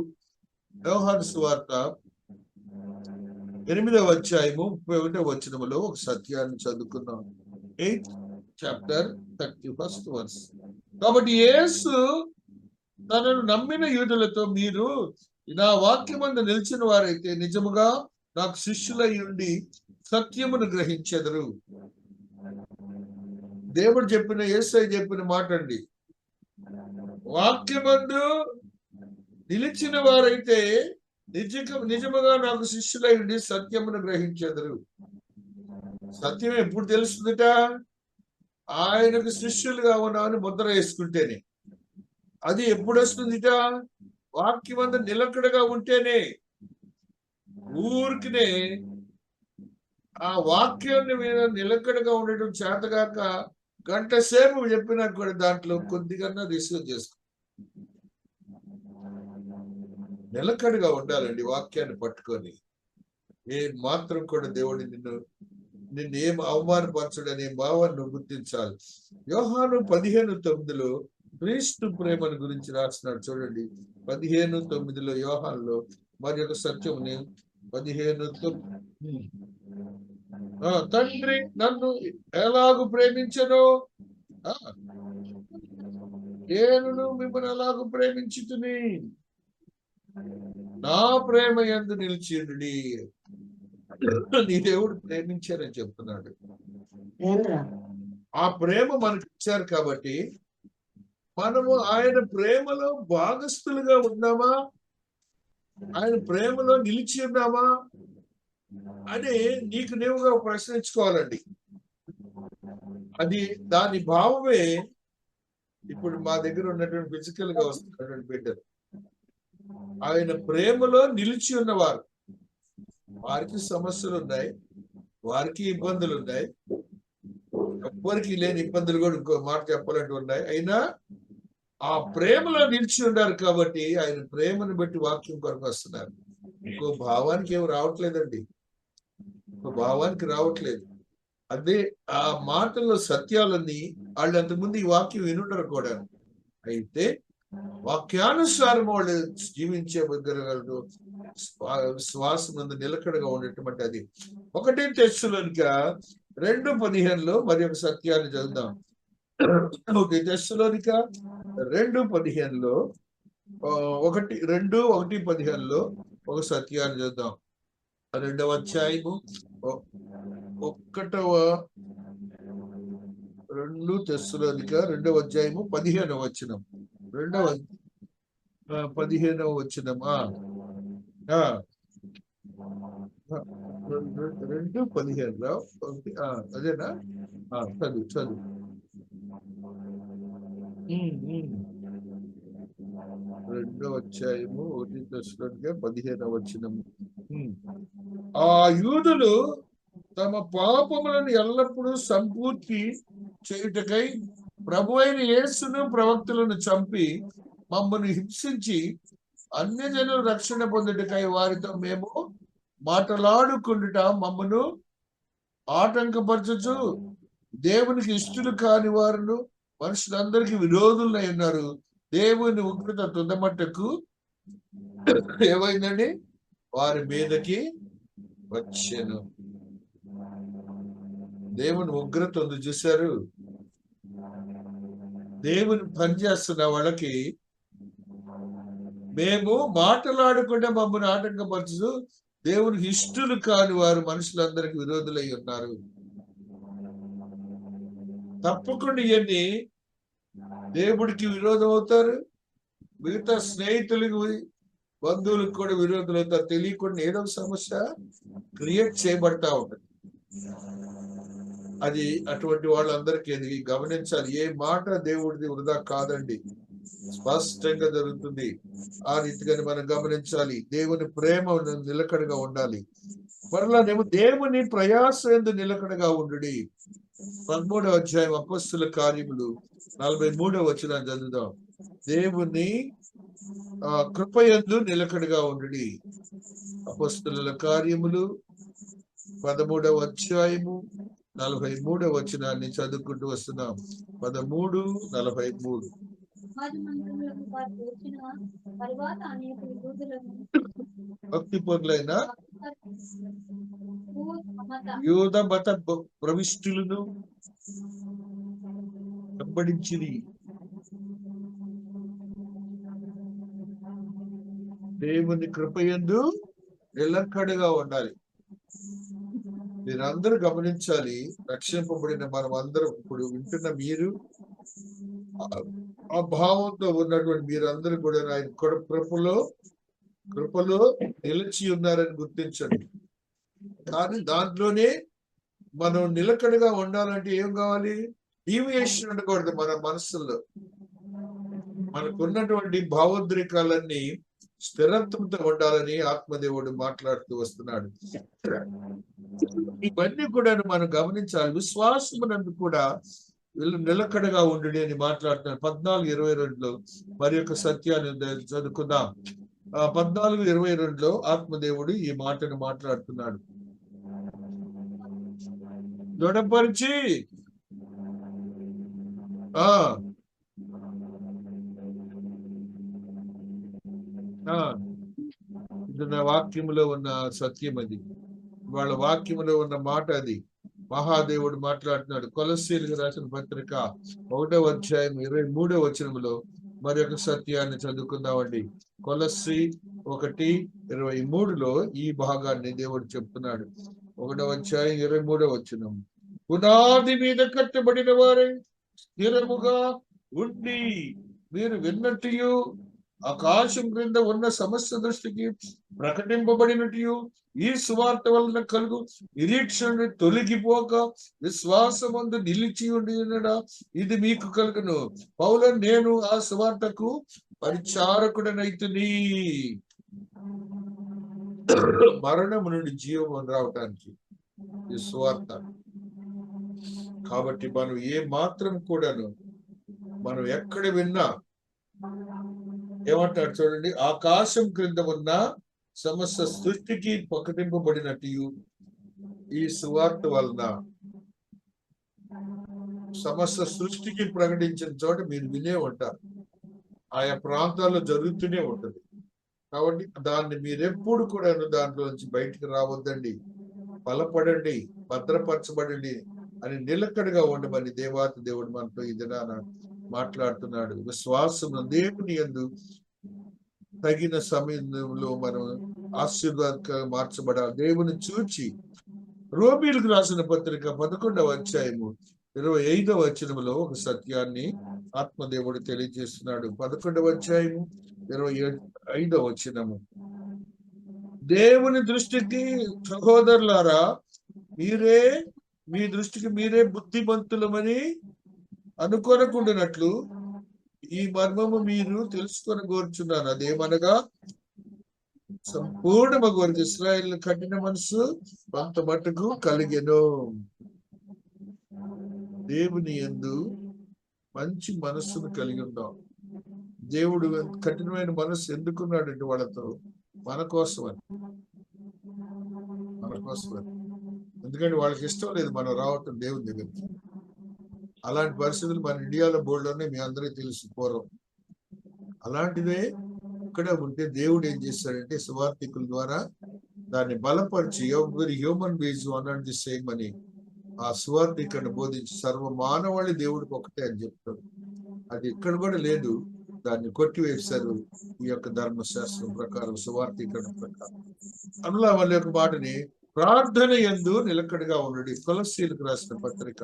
యోహాను సువార్త 8వ అధ్యాయము 31వ వచనములో ఒక సత్యాన్ని చదువుకున్నాం. 8th chapter 31st verse. కాబట్టి యేసు తనను నమ్మిన యూదులతో, మీరు నా వాక్యమందు నిలిచిన వారైతే నిజముగా నాకు శిష్యులై ఉండి సత్యమును గ్రహించెదరు. దేవుడు చెప్పిన, యేసయ్య చెప్పిన మాట అండి. వాక్యమందు నిలిచిన వారైతే నిజముగా నాకు శిష్యులై ఉండి సత్యమును గ్రహించెదరు. సత్యం ఎప్పుడు తెలుస్తుందట? ఆయనకు శిష్యులుగా ఉన్నామని ముద్ర వేసుకుంటేనే. అది ఎప్పుడు వస్తుందిట? వాక్యమందు నిలకడగా ఉంటేనే. ఊరికినే ఆ వాక్యాన్ని మీద నిలకడగా ఉండటం చేతగాక గంట సేపు చెప్పినా కూడా దాంట్లో కొద్దిగా రిసీవ్ చేసుకో. నిలకడగా ఉండాలండి వాక్యాన్ని పట్టుకొని. ఏ మాత్రం కూడా దేవుడు నిన్ను ఏం అవమానపరచడనే భావాన్ని గుర్తించాలి. యోహాను 15:9 క్రీస్తు ప్రేమను గురించి రాస్తున్నాడు చూడండి. 15:9 యోహానులో మరి ఒక సత్యముని 15:9 తండ్రి నన్ను ఎలాగూ ప్రేమించను, నేను మిమ్మల్ని ఎలాగూ ప్రేమించుతుని, నా ప్రేమ యందు నిలిచిండుడి. నీ దేవుడు ప్రేమించారని చెప్తున్నాడు. ఆ ప్రేమ మనకి ఇచ్చారు కాబట్టి మనము ఆయన ప్రేమలో భాగస్థులుగా ఉన్నామా, ఆయన ప్రేమలో నిలిచి ఉన్నామా అని నీకు నీవుగా ప్రశ్నించుకోవాలండి. అది దాని భావమే ఇప్పుడు మా దగ్గర ఉన్నటువంటి ఫిజికల్ గా వస్తున్నటువంటి బిడ్డలు. ఆయన ప్రేమలో నిలిచి ఉన్నవారు, వారికి సమస్యలు ఉన్నాయి, వారికి ఇబ్బందులు ఉన్నాయి, ఎవ్వరికి లేని ఇబ్బందులు కూడా ఇంకో మాట చెప్పాలంటూ ఉన్నాయి. అయినా ఆ ప్రేమలో నిలిచి ఉన్నారు కాబట్టి ఆయన ప్రేమను బట్టి వాక్యం కొరకు వస్తున్నారు. ఇంకో భావానికి ఏమి రావట్లేదండి, ఇంకో భావానికి రావట్లేదు. అదే ఆ మాటల్లో సత్యాలన్నీ వాళ్ళు అంతకుముందు ఈ వాక్యం వినుండరు కూడా. అయితే వాక్యానుసారం వాళ్ళు జీవించే విగ్రహాలు శ్వాస ముందు నిలకడగా ఉండేటువంటి అది. 1 తెస్సలోనిక 2:15 మరి ఒక సత్యాన్ని చదువుదాం. 1 తెస్సలోనిక 2:15 1:15 ఒక సత్యాన్ని చదువుదాం. 2వ అధ్యాయము 2 తెస్సలోనిక 2వ అధ్యాయము 15వ వచనం. 15వ వచనం. 2:15 అదేనా? చదువు 2వ అధ్యాయము 1 తెస్సలోనిక 15వ వచనం. ఆ యూదులు తమ పాపములను ఎల్లప్పుడూ సంపూర్తి చేయుటకై ప్రభువైన యేసును ప్రవక్తలను చంపి మమ్మల్ని హింసించి అన్యజనులు రక్షణ పొందుటకై వారితో మేము మాట్లాడుకుంటుట మమ్మను ఆటంకపరచు దేవునికి ఇష్టలు కాని వారును మనుషులందరికీ విరోధులై ఉన్నారు. దేవుని ఉగ్రత తుదమట్టకు ఏమైందండి? వారి మీదకి వచ్చాను. దేవుని ఉగ్రత ఉంది చూశారు. దేవుని పనిచేస్తున్న వాళ్ళకి మేము మాటలాడకుండా మమ్మల్ని ఆటంకపరచు దేవునికి ఇష్టలు కాని వారు మనుషులందరికి విరోధులై ఉన్నారు. తప్పకుండా ఇవన్నీ దేవుడికి విరోధం అవుతారు, మిగతా స్నేహితులకు బంధువులకు కూడా విరోధులు అవుతారు. తెలియకుండా ఏదో సమస్య క్రియేట్ చేయబడతా ఉంటుంది. అది అటువంటి వాళ్ళందరికీ అది గమనించాలి. ఏ మాట దేవుడిది వృధా కాదండి, స్పష్టంగా జరుగుతుంది. ఆ రీతిగానే మనం గమనించాలి. దేవుని ప్రేమ నిలకడగా ఉండాలి. మరలానేమో దేవుని ప్రయాస ఎందు నిలకడగా ఉండు. 13వ అధ్యాయం అపొస్తలుల కార్యములు 43వ వచనం చదువుదాం. దేవుని కృపయందు నిలకడగా ఉండు. అపొస్తలుల కార్యములు 13వ అధ్యాయము 43వ వచనాన్ని చదువుకుంటూ వస్తున్నాం. 13:43. భక్తి పరులైన యూద మత ప్రవిష్టులను వెంబడించిరి. దేవుని కృపయందు నిలకడగా ఉండాలి. మీరందరూ గమనించాలి. రక్షింపబడిన మనం అందరం, ఇప్పుడు వింటున్న మీరు, ఆ భావంతో ఉన్నటువంటి మీరందరూ కూడా ఆయన కృపలో నిలిచి ఉన్నారని గుర్తించండి. కానీ దాంట్లోనే మనం నిలకడగా ఉండాలంటే ఏం కావాలి? డీవియేషన్ ఉండకూడదు మన మనస్సులో. మనకున్నటువంటి భావోద్రేకాలన్నీ స్థిరత్వంతో ఉండాలని ఆత్మదేవుడు మాట్లాడుతూ వస్తున్నాడు. ఇవన్నీ కూడా మనం గమనించాలి. విశ్వాసమునందు కూడా నిలకడగా ఉండు అని మాట్లాడుతున్నాడు. 14:22లో మరి యొక్క సత్యాన్ని చదువుకుందాం. 14:22లో ఆత్మదేవుడు ఈ మాటను మాట్లాడుతున్నాడు. దృఢపరిచి ఇది నా వాక్యములో ఉన్న సత్యం, అది వాళ్ళ వాక్యములో ఉన్న మాట. అది మహాదేవుడు మాట్లాడుతున్నాడు. కొలస్సీలకు రాసిన పత్రిక 1వ అధ్యాయం 23వ వచనములో మరి ఒక సత్యాన్ని చదువుకుందామండి. కొలస్సీ 1:23లో ఈ భాగాన్ని దేవుడు చెప్తున్నాడు. 1వ అధ్యాయం 23వ వచనం. పునాది మీద కట్టబడిన వారే స్థిరముగా ఉండి మీరు విన్నట్టు ఆకాశం క్రింద ఉన్న సమస్త దృష్టికి ప్రకటింపబడినట్టు ఈ సువార్త వలన కలుగు నిరీక్షణ తొలగిపోక విశ్వాసమందు నిలిచి ఉండినడా ఇది మీకు కలుగును. పౌలు నేను ఆ సువార్తకు పరిచారకుడనైతుని. మరణము నుండి జీవం రావటానికి ఈ సువార్త. కాబట్టి మనం ఏ మాత్రం కూడాను మనం ఎక్కడ విన్నా ఏమంటాడు చూడండి, ఆకాశం క్రింద ఉన్న సమస్త సృష్టికి ప్రకటింపబడినట్టు ఈ సువార్త వలన సమస్త సృష్టికి ప్రకటించిన చోట మీరు వినే ఉంటారు. ఆయా ప్రాంతాల్లో జరుగుతూనే ఉంటుంది. కాబట్టి దాన్ని మీరెప్పుడు కూడా దాంట్లో నుంచి బయటికి రావద్దండి. బలపడండి, భద్రపరచబడండి అని నిలకడగా ఉండమని దేవాతి దేవుడు మనతో ఈ దినాన మాట్లాడుతున్నాడు. విశ్వాసం దేవుని యందు తగిన సమయంలో మనం ఆశీర్వాదంగా మార్చబడాలి. దేవుని చూచి రోమీయులకు రాసిన పత్రిక 11వ అధ్యాయము 25వ వచనములో ఒక సత్యాన్ని ఆత్మదేవుడు తెలియజేస్తున్నాడు. 11వ అధ్యాయము 25వ వచనము. దేవుని దృష్టికి సహోదరులారా మీ దృష్టికి మీరే బుద్ధిమంతులమని అనుకొనకుండానట్లు ఈ మర్మము మీరు తెలుసుకొని కోరుచున్నాను. అదేమనగా సంపూర్ణమగు వారికి ఇశ్రాయేలు కఠిన మనసు కొంత మట్టుకు కలిగెను. దేవుని యందు మంచి మనస్సును కలిగి ఉందాం. దేవుడు కఠినమైన మనస్సు ఎందుకున్నాడంటే వాళ్ళతో మన కోసమని. ఎందుకంటే వాళ్ళకి ఇష్టం లేదు మనం రావటం దేవుని దగ్గరికి. అలాంటి పరిస్థితులు మన ఇండియాలో బోర్డులోనే మీ అందరికీ తెలుసు పూర్వం. అలాంటిదే ఇక్కడ ఉంటే దేవుడు ఏం చేస్తాడంటే సువార్థికుల ద్వారా దాన్ని బలపరిచి ఎవరి హ్యూమన్ బీయింగ్స్ అన్నది ది సేమ్ అని ఆ సువార్థికులను బోధించి సర్వ మానవాళి దేవుడికి ఒకటే అని చెప్తాడు. అది ఇక్కడ కూడా లేదు. దాన్ని కొట్టివేశారు ఈ యొక్క ధర్మశాస్త్రం ప్రకారం, సువార్థీకరణ ప్రకారం. అందులో వాళ్ళ యొక్క మాటని ప్రార్థన యందు నిలకడగా ఉండడి. కొలస్సీలకు రాసిన పత్రిక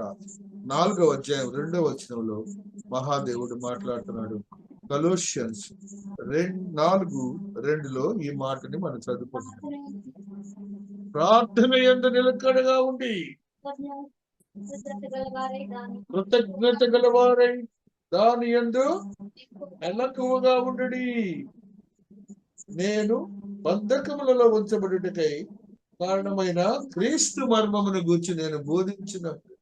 4వ అధ్యాయం 2వ వచనంలో మహాదేవుడు మాట్లాడుతున్నాడు. కొలోషియన్స్ 4:2లో ఈ మాటని మనం చదువుకుంటున్నాం. ప్రార్థన యందు నిలకడగా ఉండి కృతజ్ఞత గలవారై దాని యందు మెలకువగా ఉండడి. నేను బంధకములలో ఉంచబడుటకై కారణమైన క్రీస్తు మర్మమును గూర్చి నేను బోధించినప్పుడు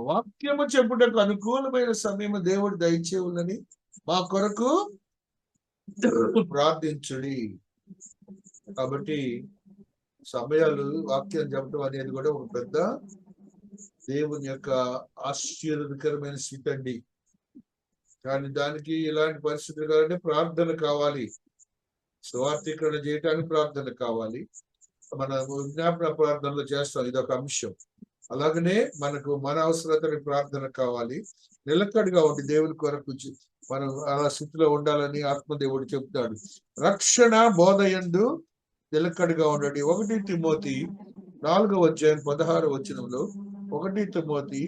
వాక్యము చెప్పుటకు అనుకూలమైన సమయము దేవుడు దయచేవులని మా కొరకు ప్రార్థించుడి. కాబట్టి సమయాలు వాక్యం చెప్పడం అనేది కూడా ఒక పెద్ద దేవుని యొక్క ఆశ్చర్యకరమైన స్థితి అండి. కానీ దానికి ఇలాంటి పరిస్థితులు కావాలంటే ప్రార్థన కావాలి. సువార్థీకరణ చేయడానికి ప్రార్థన కావాలి. మన విజ్ఞాపన ప్రార్థనలో చేస్తాం, ఇదొక అంశం. అలాగనే మనకు మన అవసరతని ప్రార్థన కావాలి. నిలకడగా ఉండి దేవుని కొరకు మనం అలా స్థితిలో ఉండాలని ఆత్మదేవుడు చెప్తాడు. రక్షణ బోధయందు నిలకడగా ఉండండి. 1 తిమోతి 4వ అధ్యాయం 16వ వచనంలో 1 తిమోతి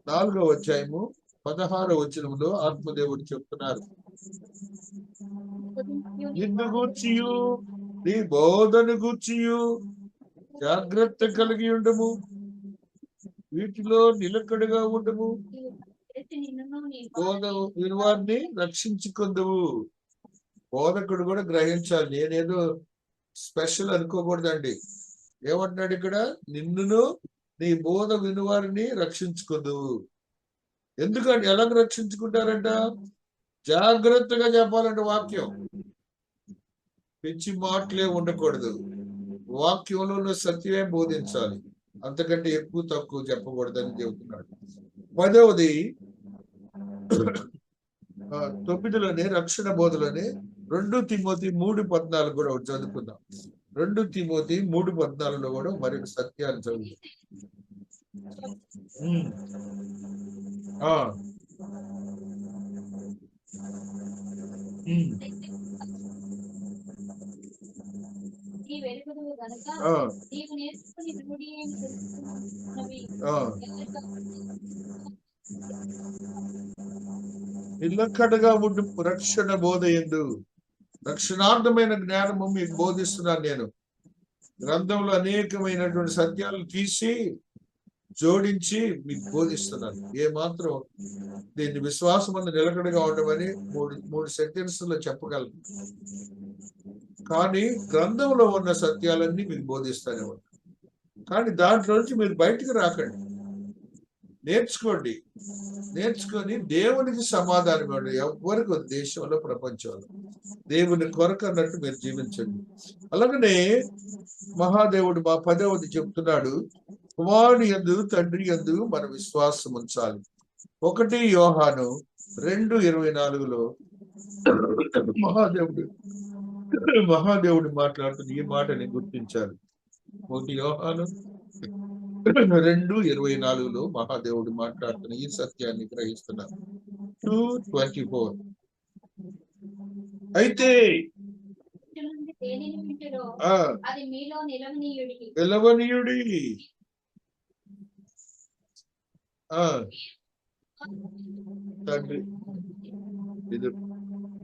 4వ అధ్యాయము 16వ వచనంలో ఆత్మదేవుడు చెప్తున్నారు. నిన్ను గూర్చియు నీ బోధను గూర్చియు జాగ్రత్త కలిగి ఉండము, వీటిలో నిలకడగా ఉండము, బోధ వినివారిని రక్షించుకుందువు. బోధకుడు కూడా గ్రహించాలి. నేనేదో స్పెషల్ అనుకోకూడదండి. ఏమంటున్నాడు ఇక్కడ? నిన్నును నీ బోధ వినివారిని రక్షించుకుందువు. ఎందుకంటే ఎలా రక్షించుకుంటారంట? జాగ్రత్తగా చెప్పాలంటే వాక్యం, పిచ్చి మాటలే ఉండకూడదు. వాక్యంలో ఉన్న సత్యమే బోధించాలి, అంతకంటే ఎక్కువ తక్కువ చెప్పకూడదని చెబుతున్నాడు. 10వది 9లోనే రక్షణ బోధలోనే 2 తిమోతి 3:14 కూడా చదువుకుందాం. 2 తిమోతి 3:14లో కూడా మరొక సత్యాన్ని చదువు. నిలకడగా ఉండు రక్షణ బోధ యందు. రక్షణార్థమైన జ్ఞానము మీకు బోధిస్తున్నాను నేను. గ్రంథంలో అనేకమైనటువంటి సత్యాలు తీసి జోడించి మీకు బోధిస్తున్నాను. ఏమాత్రం దీన్ని విశ్వాసం అన్న నిలకడగా ఉండమని మూడు సెంటెన్స్ లో చెప్పగలను. కానీ గ్రంథంలో ఉన్న సత్యాలన్నీ మీకు బోధిస్తానే ఉంటాయి. కానీ దాంట్లో నుంచి మీరు బయటకు రాకండి. నేర్చుకొని దేవునికి సమాధానం ఇవ్వండి. ఎవరికి దేశంలో ప్రపంచంలో దేవుని కొరకు అన్నట్టు మీరు జీవించండి. అలాగనే మహాదేవుడు 10వది చెప్తున్నాడు, కుమారుని యందు తండ్రి యందు మన విశ్వాసం ఉంచాలి. 1 యోహాను 2:24లో మహాదేవుడు మాట్లాడుతున్న ఈ మాటని గుర్తించాలి. 1 యోహాను 2:24లో మహాదేవుడు మాట్లాడుతున్న ఈ సత్యాన్ని గ్రహిస్తున్నారు. 2:24 అయితే నిలవనీయుడి. తండ్రి ఇది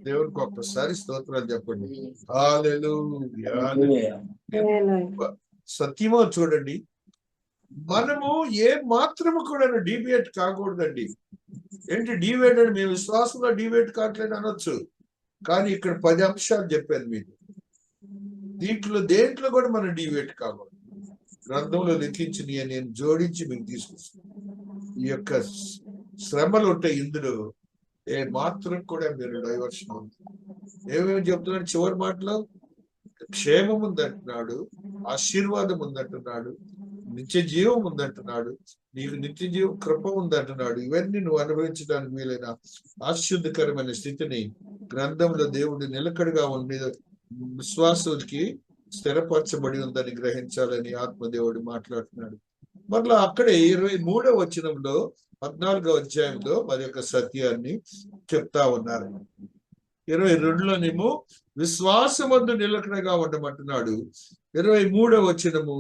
దేవునికి ఒక్కసారి స్తోత్రాలు చెప్పండి. హల్లెలూయా. సత్యమో చూడండి, మనము ఏ మాత్రము కూడా డిబేట్ కాకూడదండి. ఏంటి డిబేట్ అని? మేము విశ్వాసంలో డిబేట్ కావట్లేదు అనొచ్చు, కానీ ఇక్కడ 10 అంశాలు చెప్పాను మీకు. దేంట్లో కూడా మనం డిబేట్ కాకూడదు. గ్రంథంలో లిఖించి నేను జోడించి మీకు తీసుకొస్తాను. ఈ యొక్క శ్రమలు ఉంటాయి ఇందులో, ఏ మాత్రం కూడా మీరు డైవర్షన్ ఉంది. ఏమేమి చెప్తున్నాడు చివరి మాటలో? క్షేమం ఉందంటున్నాడు, ఆశీర్వాదం ఉందంటున్నాడు, నిత్య జీవం ఉందంటున్నాడు, నీకు నిత్య జీవం కృప ఉందంటున్నాడు. ఇవన్నీ నువ్వు అనుభవించడానికి వీలైన ఆశ్చర్యకరమైన స్థితిని గ్రంథంలో దేవుడు నిలకడగా ఉండి విశ్వాసులకి స్థిరపరచబడి ఉందని గ్రహించాలని ఆత్మదేవుడు మాట్లాడుతున్నాడు. మరలా అక్కడే 23వ వచనంలో 14వ అధ్యాయంలో మరి యొక్క సత్యాన్ని చెప్తా ఉన్నారు. 22లోనేమో విశ్వాసమందు నిలకడగా ఉండమంటున్నాడు. 23వ వచనము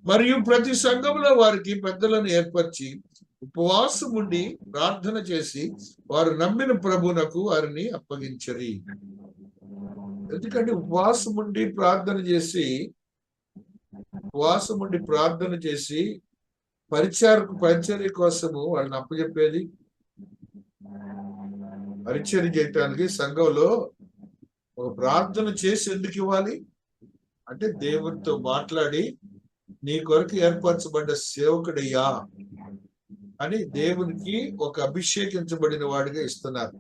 మరియు ప్రతి సంఘంలో వారికి పెద్దలను ఏర్పరిచి ఉపవాసం ఉండి ప్రార్థన చేసి వారు నమ్మిన ప్రభునకు వారిని అప్పగించరి. ఎందుకంటే ఉపవాసం ఉండి ప్రార్థన చేసి పరిచర్య కోసము వాళ్ళని అప్పచెప్పేది. పరిచర్య చేయటానికి సంఘంలో ఒక ప్రార్థన చేసి ఎందుకు ఇవ్వాలి అంటే, దేవునితో మాట్లాడి నీ కొరకు ఏర్పరచబడ్డ సేవకుడయ్యా అని దేవునికి ఒక అభిషేకించబడిన వాడిగా ఇస్తున్నారు.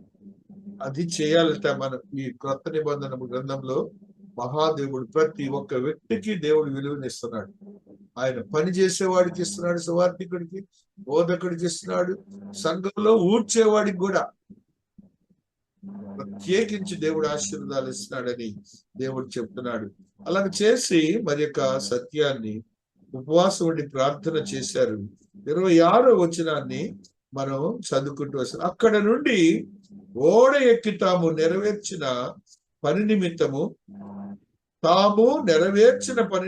అది చేయాలంటే మన ఈ క్రొత్త నిబంధన గ్రంథంలో మహాదేవుడు ప్రతి ఒక్క వ్యక్తికి దేవుడు విలువనిస్తున్నాడు. ఆయన పని చేసేవాడికి ఇస్తున్నాడు, సువార్థికుడికి, బోధకుడికి ఇస్తున్నాడు, సంఘంలో ఊడ్చేవాడికి కూడా ప్రత్యేకించి దేవుడు ఆశీర్వాదాలు ఇస్తున్నాడని దేవుడు చెప్తున్నాడు. అలా చేసి మరి యొక్క సత్యాన్ని ఉపవాసం ఉండి ప్రార్థన చేశారు. 26వ వచనాన్ని మనం చదువుకుంటూ వస్తాం. అక్కడ నుండి ఓడ ఎక్కి తాము నెరవేర్చిన పని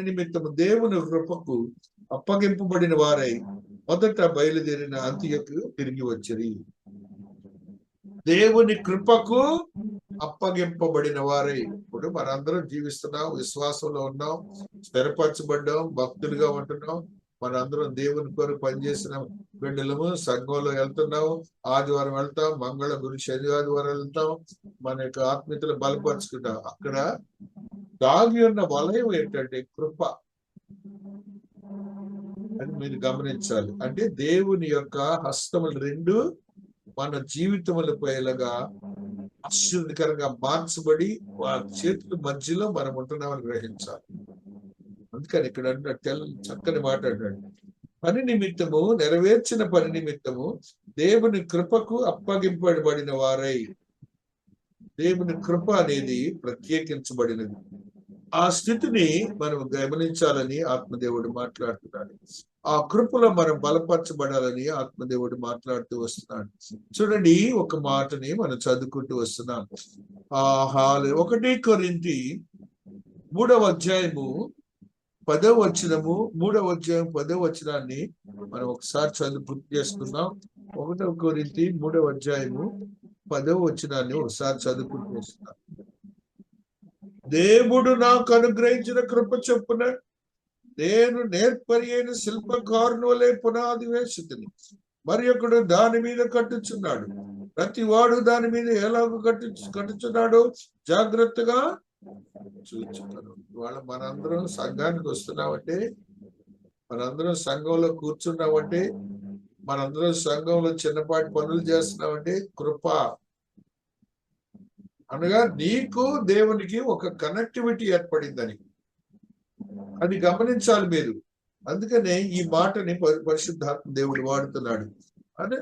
నిమిత్తము దేవుని కృపకు అప్పగింపబడిన వారై మొదట బయలుదేరిన అంతియకు తిరిగి వచ్చి, దేవుని కృపకు అప్పగింపబడిన వారై. ఇప్పుడు మనందరం జీవిస్తున్నాం, విశ్వాసంలో ఉన్నాం, స్థిరపరచబడ్డాం, భక్తులుగా ఉంటున్నాం. మనందరం దేవుని కొరకు పనిచేసిన బిడ్డలము. సంఘంలో వెళ్తున్నాం, ఆదివారం వెళ్తాం, మంగళ గురు శని ఆదివారం వెళ్తాం, మన యొక్క ఆత్మీయతలు బలపరుచుకుంటాం. అక్కడ దాగి ఉన్న వలయం ఏంటంటే కృప అని మీరు గమనించాలి. అంటే దేవుని యొక్క హస్తములు రెండు మన జీవితములపైలాగా ఆశీర్వదకరంగా మార్చబడి వారి చేతుల మధ్యలో మనం ఉంటున్నామని గ్రహించాలి. అందుకని ఇక్కడ చక్కని మాట అంటాడు, పని నిమిత్తము నెరవేర్చిన పని నిమిత్తము దేవుని కృపకు అప్పగింపబడిన వారై. దేవుని కృప అనేది ప్రత్యేకించబడినది. ఆ స్థితిని మనం గమనించాలని ఆత్మదేవుడు మాట్లాడుతున్నాడు. ఆ కృపలో మనం బలపరచబడాలని ఆత్మదేవుడు మాట్లాడుతూ వస్తున్నాడు. చూడండి, ఒక మాటని మనం చదువుకుంటూ వస్తున్నాం. 1 కొరింథీ 3వ అధ్యాయము 10వ వచనము, 3వ అధ్యాయం 10వ వచనాన్ని మనం ఒకసారి చదువు పూర్తి చేసుకుందాం. 1 కొరింథీ 3వ అధ్యాయము 10వ వచనాన్ని ఒకసారి చదువుకుంటూ వస్తున్నాం. దేవుడు నాకు అనుగ్రహించిన కృప చొప్పున నేను నేర్పరి అయిన శిల్పకారుని వలె పునాది వేసితిని, మరి ఒకడు దాని మీద కట్టుచున్నాడు. ప్రతి వాడు దాని మీద ఎలాగో కట్టుచున్నాడో జాగ్రత్తగా చూచున్నాడు. ఇవాళ మనందరం సంఘానికి వస్తున్నామంటే, మనందరం సంఘంలో కూర్చున్నామంటే, మనందరం సంఘంలో చిన్నపాటి పనులు చేస్తున్నామంటే కృప అనగా నీకు దేవునికి ఒక కనెక్టివిటీ ఏర్పడిందని అది గమనించాలి మీరు. అందుకనే ఈ మాటని పరిశుద్ధాత్మ దేవుడు వాడుతున్నాడు.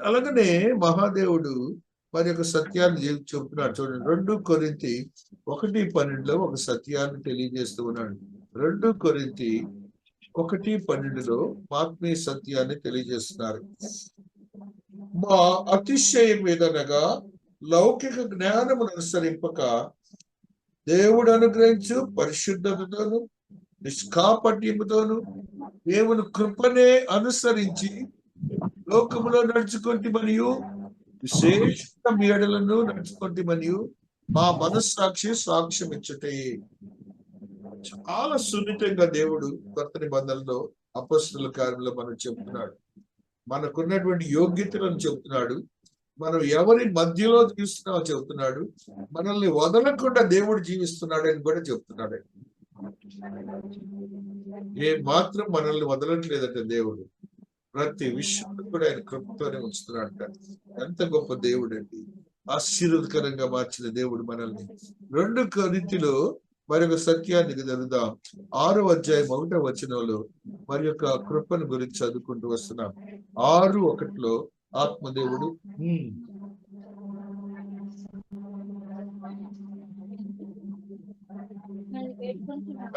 అలాగనే మహాదేవుడు మరి యొక్క సత్యాన్ని చెప్తున్నాడు. చూడండి, 2 కొరింథీ 1:12 ఒక సత్యాన్ని తెలియజేస్తూ ఉన్నాడు. 2 కొరింథీ 1:12 ఆత్మీయ సత్యాన్ని తెలియజేస్తున్నారు. మా అతిశయం మీదనగా లౌకిక జ్ఞానమును అనుసరింపక దేవుడు అనుగ్రహించు పరిశుద్ధతతోను నిష్కాపట్యముతోను దేవుని కృపనే అనుసరించి లోకములో నడుచుకుంటే మరియు విశేష మేడలను నడుచుకుంటే మరియు మా మనస్సాక్షి సాక్ష్యం ఇచ్చటే. చాలా సున్నితంగా దేవుడు కొత్త నిబంధనలో అపొస్తలుల కార్యంలో మనం చెప్తున్నాడు. మనకున్నటువంటి యోగ్యతలను చెప్తున్నాడు. మనం ఎవరి మధ్యలో జీవిస్తున్నామో చెబుతున్నాడు. మనల్ని వదలకుండా దేవుడు జీవిస్తున్నాడు అని కూడా చెప్తున్నాడు. ఏ మాత్రం మనల్ని వదలట్లేదంటే దేవుడు ప్రతి విషయంలో కూడా ఆయన కృపతోనే ఉంచుతున్నాడంట. ఎంత గొప్ప దేవుడు అండి! ఆశీర్వదకరంగా మార్చిన దేవుడు మనల్ని. 2 కొరింథీలో మరొక సత్యాన్ని జరుగుదాం. 6వ అధ్యాయం 1వ వచనంలో మరి యొక్క కృపను గురించి చదువుకుంటూ వస్తున్నాం. 6:1 ఆత్మదేవుడు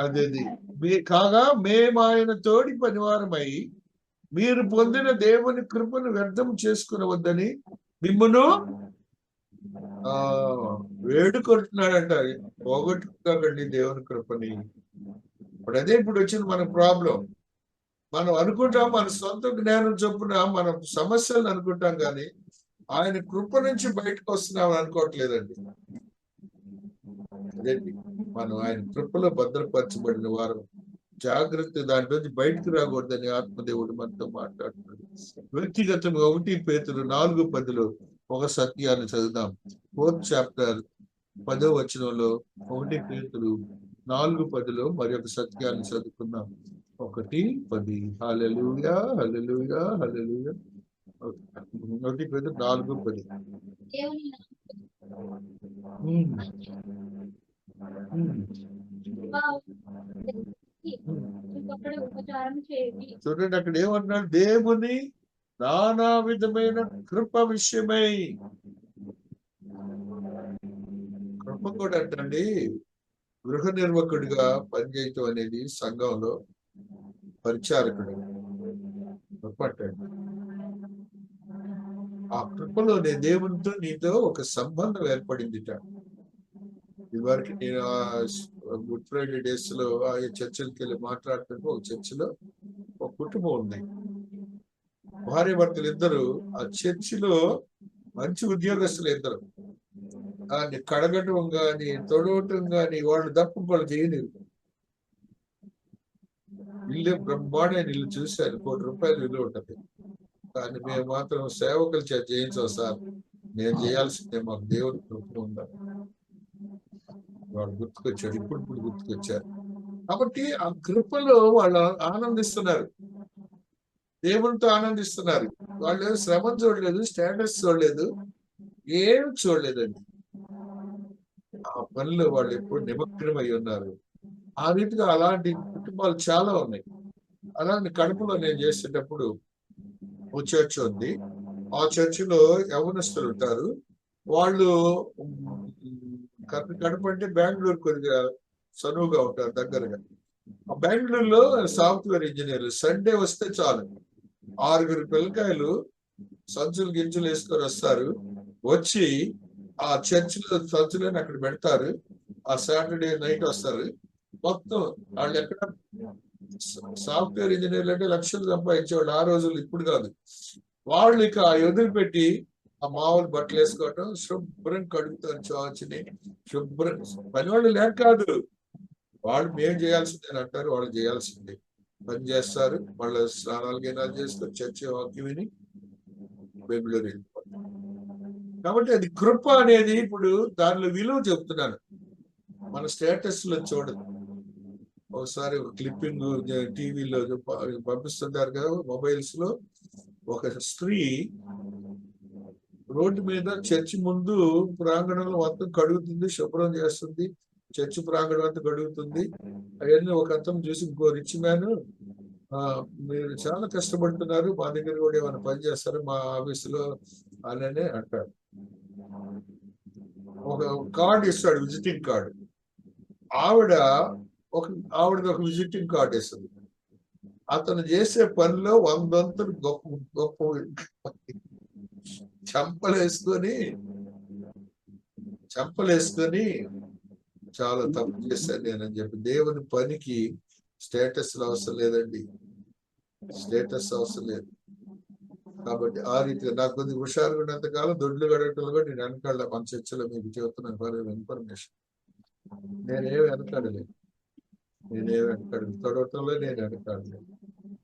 అదేది కాగా మేము ఆయన తోడి పనివారమై మీరు పొందిన దేవుని కృపను వ్యర్థం చేసుకునవద్దని మిమ్మను వేడుకుంటున్నాడంట. పోగొట్టుకోకండి దేవుని కృపని. ఇప్పుడు అదే ఇప్పుడు వచ్చింది మన ప్రాబ్లం. మనం అనుకుంటాం మన సొంత జ్ఞానం చొప్పున మనం సమస్యలను అనుకుంటాం, కానీ ఆయన కృప నుంచి బయటకు వస్తున్నాం అనుకోవట్లేదండి. అదేంటి, మనం ఆయన కృపలో భద్రపరచబడిన వారు. జాగ్రత్త, దాంట్లోంచి బయటకు రాకూడదని ఆత్మదేవుడు మనతో మాట్లాడుతున్నాడు. వ్యక్తిగతంగా 1 పేతురు 4:10 ఒక సత్యాన్ని చదువుదాం. 4th చాప్టర్ 10వ వచనంలో 1 పేతురు 4:10 మరి ఒక సత్యాన్ని చదువుకుందాం. 1:10. హల్లెలూయా, హల్లెలూయా, హల్లెలూయా. 1 పేతురు 4:10. చూడండి, అక్కడ ఏమన్నాడు? దేవుని నానా విధమైన కృప విషయమై. కృప కూడా అంటండి, గృహ నిర్వాహకుడిగా పనిచేయటం అనేది సంఘంలో పరిచారకుడు కృప అంటండి. ఆ కృపలోనే దేవునితో నీతో ఒక సంబంధం ఏర్పడిందిట. ఇదివరకు నేను గుడ్ ఫ్రైడే డేస్ లో ఆ చర్చలకి వెళ్ళి మాట్లాడుతుంటే ఒక చర్చిలో ఒక కుటుంబం ఉంది. భార్య భర్తలు ఇద్దరు ఆ చర్చిలో మంచి ఉద్యోగస్తులు ఇద్దరు. దాన్ని కడగటం గాని తొడవటం గాని వాళ్ళు తప్ప వాళ్ళు చేయలేరు. ఇల్లు బ్రహ్మాండమైన ఇల్లు చూశారు, ₹1,00,00,000 విలువ ఉంటుంది. కానీ మేము మాత్రం సేవకులు చేయించాం సార్, నేను చేయాల్సిందే, మాకు దేవుడి కృప ఉండాలి. వాళ్ళు గుర్తుకొచ్చారు, ఇప్పుడు గుర్తుకొచ్చారు. కాబట్టి ఆ కృపలో వాళ్ళు ఆనందిస్తున్నారు, దేవునితో ఆనందిస్తున్నారు. వాళ్ళు శ్రమ చూడలేదు, స్టేటస్ చూడలేదు, ఏం చూడలేదండి. ఆ పనిలో వాళ్ళు ఎప్పుడు నిమగ్నమై ఉన్నారు. ఆ రీతిగా అలాంటి కుటుంబాలు చాలా ఉన్నాయి. అలాంటి కడుపులో నేను చేసేటప్పుడు ఓ చర్చ్ ఉంది. ఆ చర్చిలో యవనస్తులు ఉంటారు. వాళ్ళు కడప అంటే బెంగళూరు కొద్దిగా చనువుగా ఉంటారు, దగ్గరగా. ఆ బెంగళూరులో సాఫ్ట్వేర్ ఇంజనీర్లు సండే వస్తే చాలు 6 పిల్లకాయలు సంచులు గింజలు వేసుకొని వస్తారు. వచ్చి ఆ చర్చిలో సంచులని అక్కడ పెడతారు. ఆ సాటర్డే నైట్ వస్తారు. మొత్తం వాళ్ళు ఎక్కడ సాఫ్ట్వేర్ ఇంజనీర్లు అంటే లక్షలు సంపాదించేవాళ్ళు ఆ రోజులు, ఇప్పుడు కాదు. వాళ్ళు ఇక వదిలిపెట్టి ఆ మామూలు బట్టలు వేసుకోవటం, శుభ్రం కడుగుతారు చర్చిని. శుభ్రం పని వాళ్ళు లేక కాదు, వాళ్ళు మేము చేయాల్సిందే అంటారు, వాళ్ళు చేయాల్సిందే. పని చేస్తారు, వాళ్ళ స్నానాలు గినాలు చేస్తారు, చర్చ వాక్యం విని బెంగళూరు వెళ్ళిపోతారు. కాబట్టి అది కృప అనేది ఇప్పుడు దానిలో విలువ చెప్తున్నాను. మన స్టేటస్ లో చూడదు. ఒకసారి ఒక క్లిప్పింగ్ టీవీలో పంపిస్తుంటారు కదా, మొబైల్స్ లో. ఒక స్త్రీ రోడ్డు మీద చర్చి ముందు ప్రాంగణంలో మొత్తం కడుగుతుంది, శుభ్రం చేస్తుంది, చర్చి ప్రాంగణం అంతా కడుగుతుంది. అవన్నీ ఒక అతను చూసి, ఇంకో రిచ్ మ్యాన్, మీరు చాలా కష్టపడుతున్నారు, మా దగ్గర కూడా ఏమైనా పని చేస్తారు మా ఆఫీసులో అని అంటాడు. ఒక కార్డు ఇస్తాడు, విజిటింగ్ కార్డు. ఆవిడది ఒక విజిటింగ్ కార్డు ఇస్తుంది. అతను చేసే పనిలో 100 వంతులు గొప్ప గొప్ప చంపలేసుకొని చాలా తప్పు చేశాను నేనని చెప్పి. దేవుని పనికి స్టేటస్ అవసరం లేదండి, స్టేటస్ అవసరం లేదు. కాబట్టి ఆ రీతిగా నాకు కొద్దిగా హుషారుగా ఉన్నంతకాలం దొడ్లు గడటలు కూడా నేను వెనకాడలే. మన చర్చలో మీకు చెబుతున్నాను ఇన్ఫర్మేషన్. నేనేమి వెనకాడలేదు, తొడవటంలో నేను వెనకాడలేదు.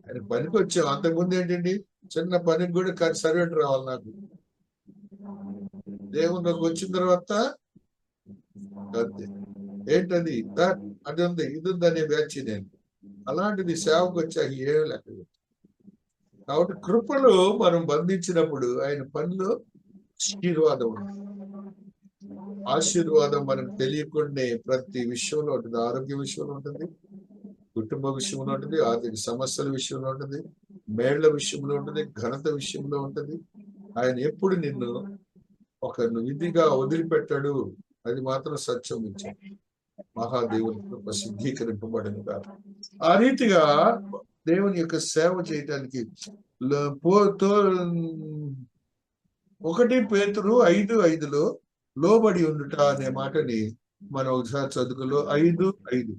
ఆయన పనికి వచ్చాం. అంతకుముందు ఏంటండి, చిన్న పనికి కూడా సర్వెంట్ రావాలి నాకు. దేవునికి వచ్చిన తర్వాత అంతే. ఏంటది, అది ఉంది, ఇది ఉంది అనే బ్యాచ్ నేను. అలాంటిది సేవకు వచ్చాక ఏం లెక్క. కాబట్టి కృపలో మనం బంధించినప్పుడు ఆయన పనిలో ఆశీర్వాదం ఉంటుంది. ఆశీర్వాదం మనకు తెలియకుండా ప్రతి విషయంలో ఉంటుంది. ఆరోగ్య విషయంలో ఉంటుంది, కుటుంబ విషయంలో ఉంటుంది, ఆర్థిక సమస్యల విషయంలో ఉంటుంది, మేళ్ల విషయంలో ఉంటుంది, ఘనత విషయంలో ఉంటుంది. ఆయన ఎప్పుడు నిన్ను ఒక విధిగా వదిలిపెట్టాడు, అది మాత్రం సత్యం ఇచ్చాడు. మహాదేవుని కృప సిద్ధీకరింపబడిన కాదు. ఆ రీతిగా దేవుని యొక్క సేవ చేయటానికి 1 పేతురు 5:5 లోబడి ఉండుట అనే మాటని మనం ఒకసారి చదువుకులో 5:5.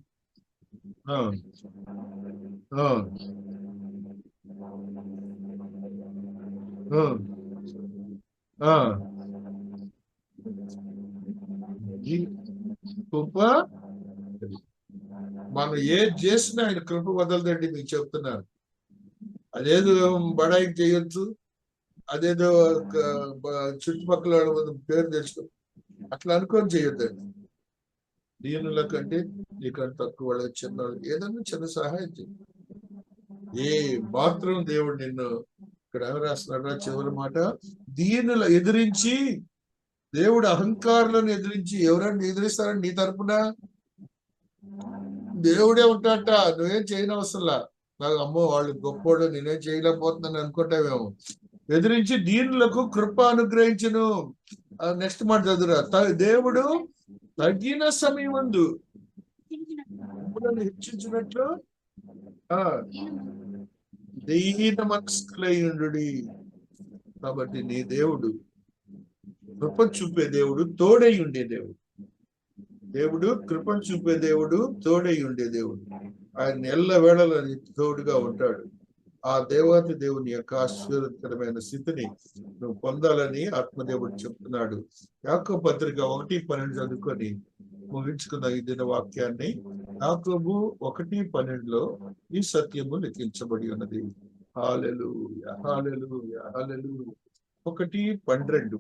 కృప మనం ఏది చేసినా ఆయన కృప వదలదండి, మీకు చెప్తున్నాను. అదేదో బడాయికి చేయొచ్చు, అదేదో చుట్టుపక్కల పేరు తెచ్చుకో, అట్లా అనుకొని చేయొద్దండి. దీనుల కంటే నీకంటే తక్కువ వాళ్ళ చిన్న ఏదన్నా చిన్న సహాయం చేయి. ఏ మాత్రం దేవుడు నిన్ను ఇక్కడ రాస్తున్నాడు చివరి మాట, దీనుల ఎదిరించి, దేవుడు అహంకారులను ఎదిరించి, ఎవరైనా ఎదిరిస్తారని నీ తరపున దేవుడే ఉంటాడట. నువ్వేం చేయని అవసరంలా. నాకు అమ్మో వాళ్ళు గొప్పోడు నేనేం చేయలేకపోతున్నాను అనుకుంటావేమో. ఎదిరించి దీనులకు కృప అనుగ్రహించును. నెక్స్ట్ మాట చదువురా, దేవుడు తగిన సమయమందు హెచ్చించినట్లు దీన మనస్కులైండు. కాబట్టి నీ దేవుడు కృప చూపే దేవుడు, తోడై ఉండే దేవుడు. దేవుడు కృప చూపే దేవుడు, తోడై ఉండే దేవుడు. ఆయన ఎల్ల వేళల తోడుగా ఉంటాడు. ఆ దేవాతి దేవుని యొక్క ఆశీర్వదకరమైన స్థితిని నువ్వు పొందాలని ఆత్మదేవుడు చెప్తున్నాడు. యాకోబు పత్రిక 1:12 చదువుకొని ముగించుకున్న ఈ దిన వాక్యాన్ని. యాకోబు 1:12 ఈ సత్యము లిఖించబడి ఉన్నది. హల్లెలూయా, హల్లెలూయా, హల్లెలూయా. 1:12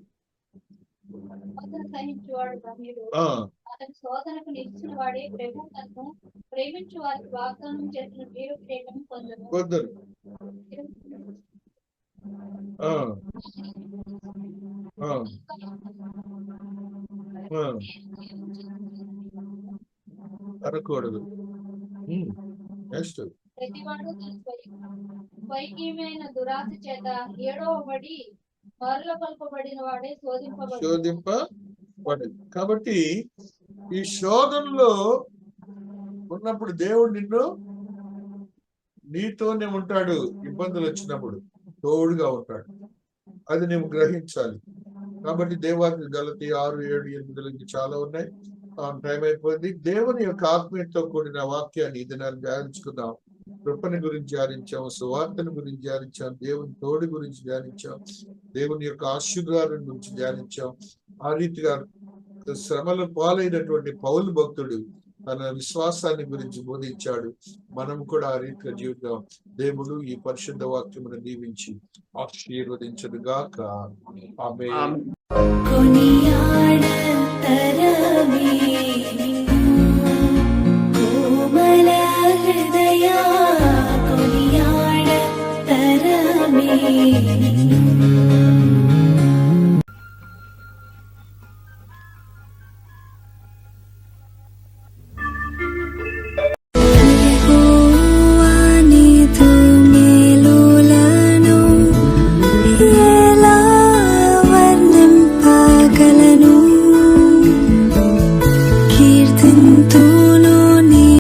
శోధనకు నిలిచిన వాడే ప్రభు తనను ప్రేమించు వారికి వాగ్దానం చేసిన జీవ కిరీటం పొందును. అనకూడదు. నెక్స్ట్, ప్రతివాడు స్వైకీయమైన దురాశ చేత ఏడవబడి మరల కల్పబడిన వాడే శోధింపబడి. కాబట్టి ఈ శోధనలో ఉన్నప్పుడు దేవుడు నిన్ను నీతోనే ఉంటాడు. ఇబ్బందులు వచ్చినప్పుడు తోడుగా ఉంటాడు. అది నువ్వు గ్రహించాలి. కాబట్టి దేవాది గలతీ 6, 7, 8 చాలా ఉన్నాయి. టైం అయిపోయింది. దేవుని యొక్క ఆత్మీయతతో కూడిన వాక్యాన్ని ఇది నేను ధ్యానించుకున్నాం. కృపని గురించి ధ్యానించాం, సువార్తను గురించి ధ్యానించాం, దేవుని తోడి గురించి ధ్యానించాం, దేవుని యొక్క ఆశీర్వాదం గురించి ధ్యానించాం. ఆ రీతిగా శ్రమలు పాలైనటువంటి పౌలు భక్తుడు తన విశ్వాసాన్ని గురించి బోధించాడు. మనం కూడా ఆ రీతిగా జీవితం. దేవుడు ఈ పరిశుద్ధ వాక్యమును దీవించి ఆశీర్వదించుగాక. ఆమేన్. హృదయ కొనియాడ తరమే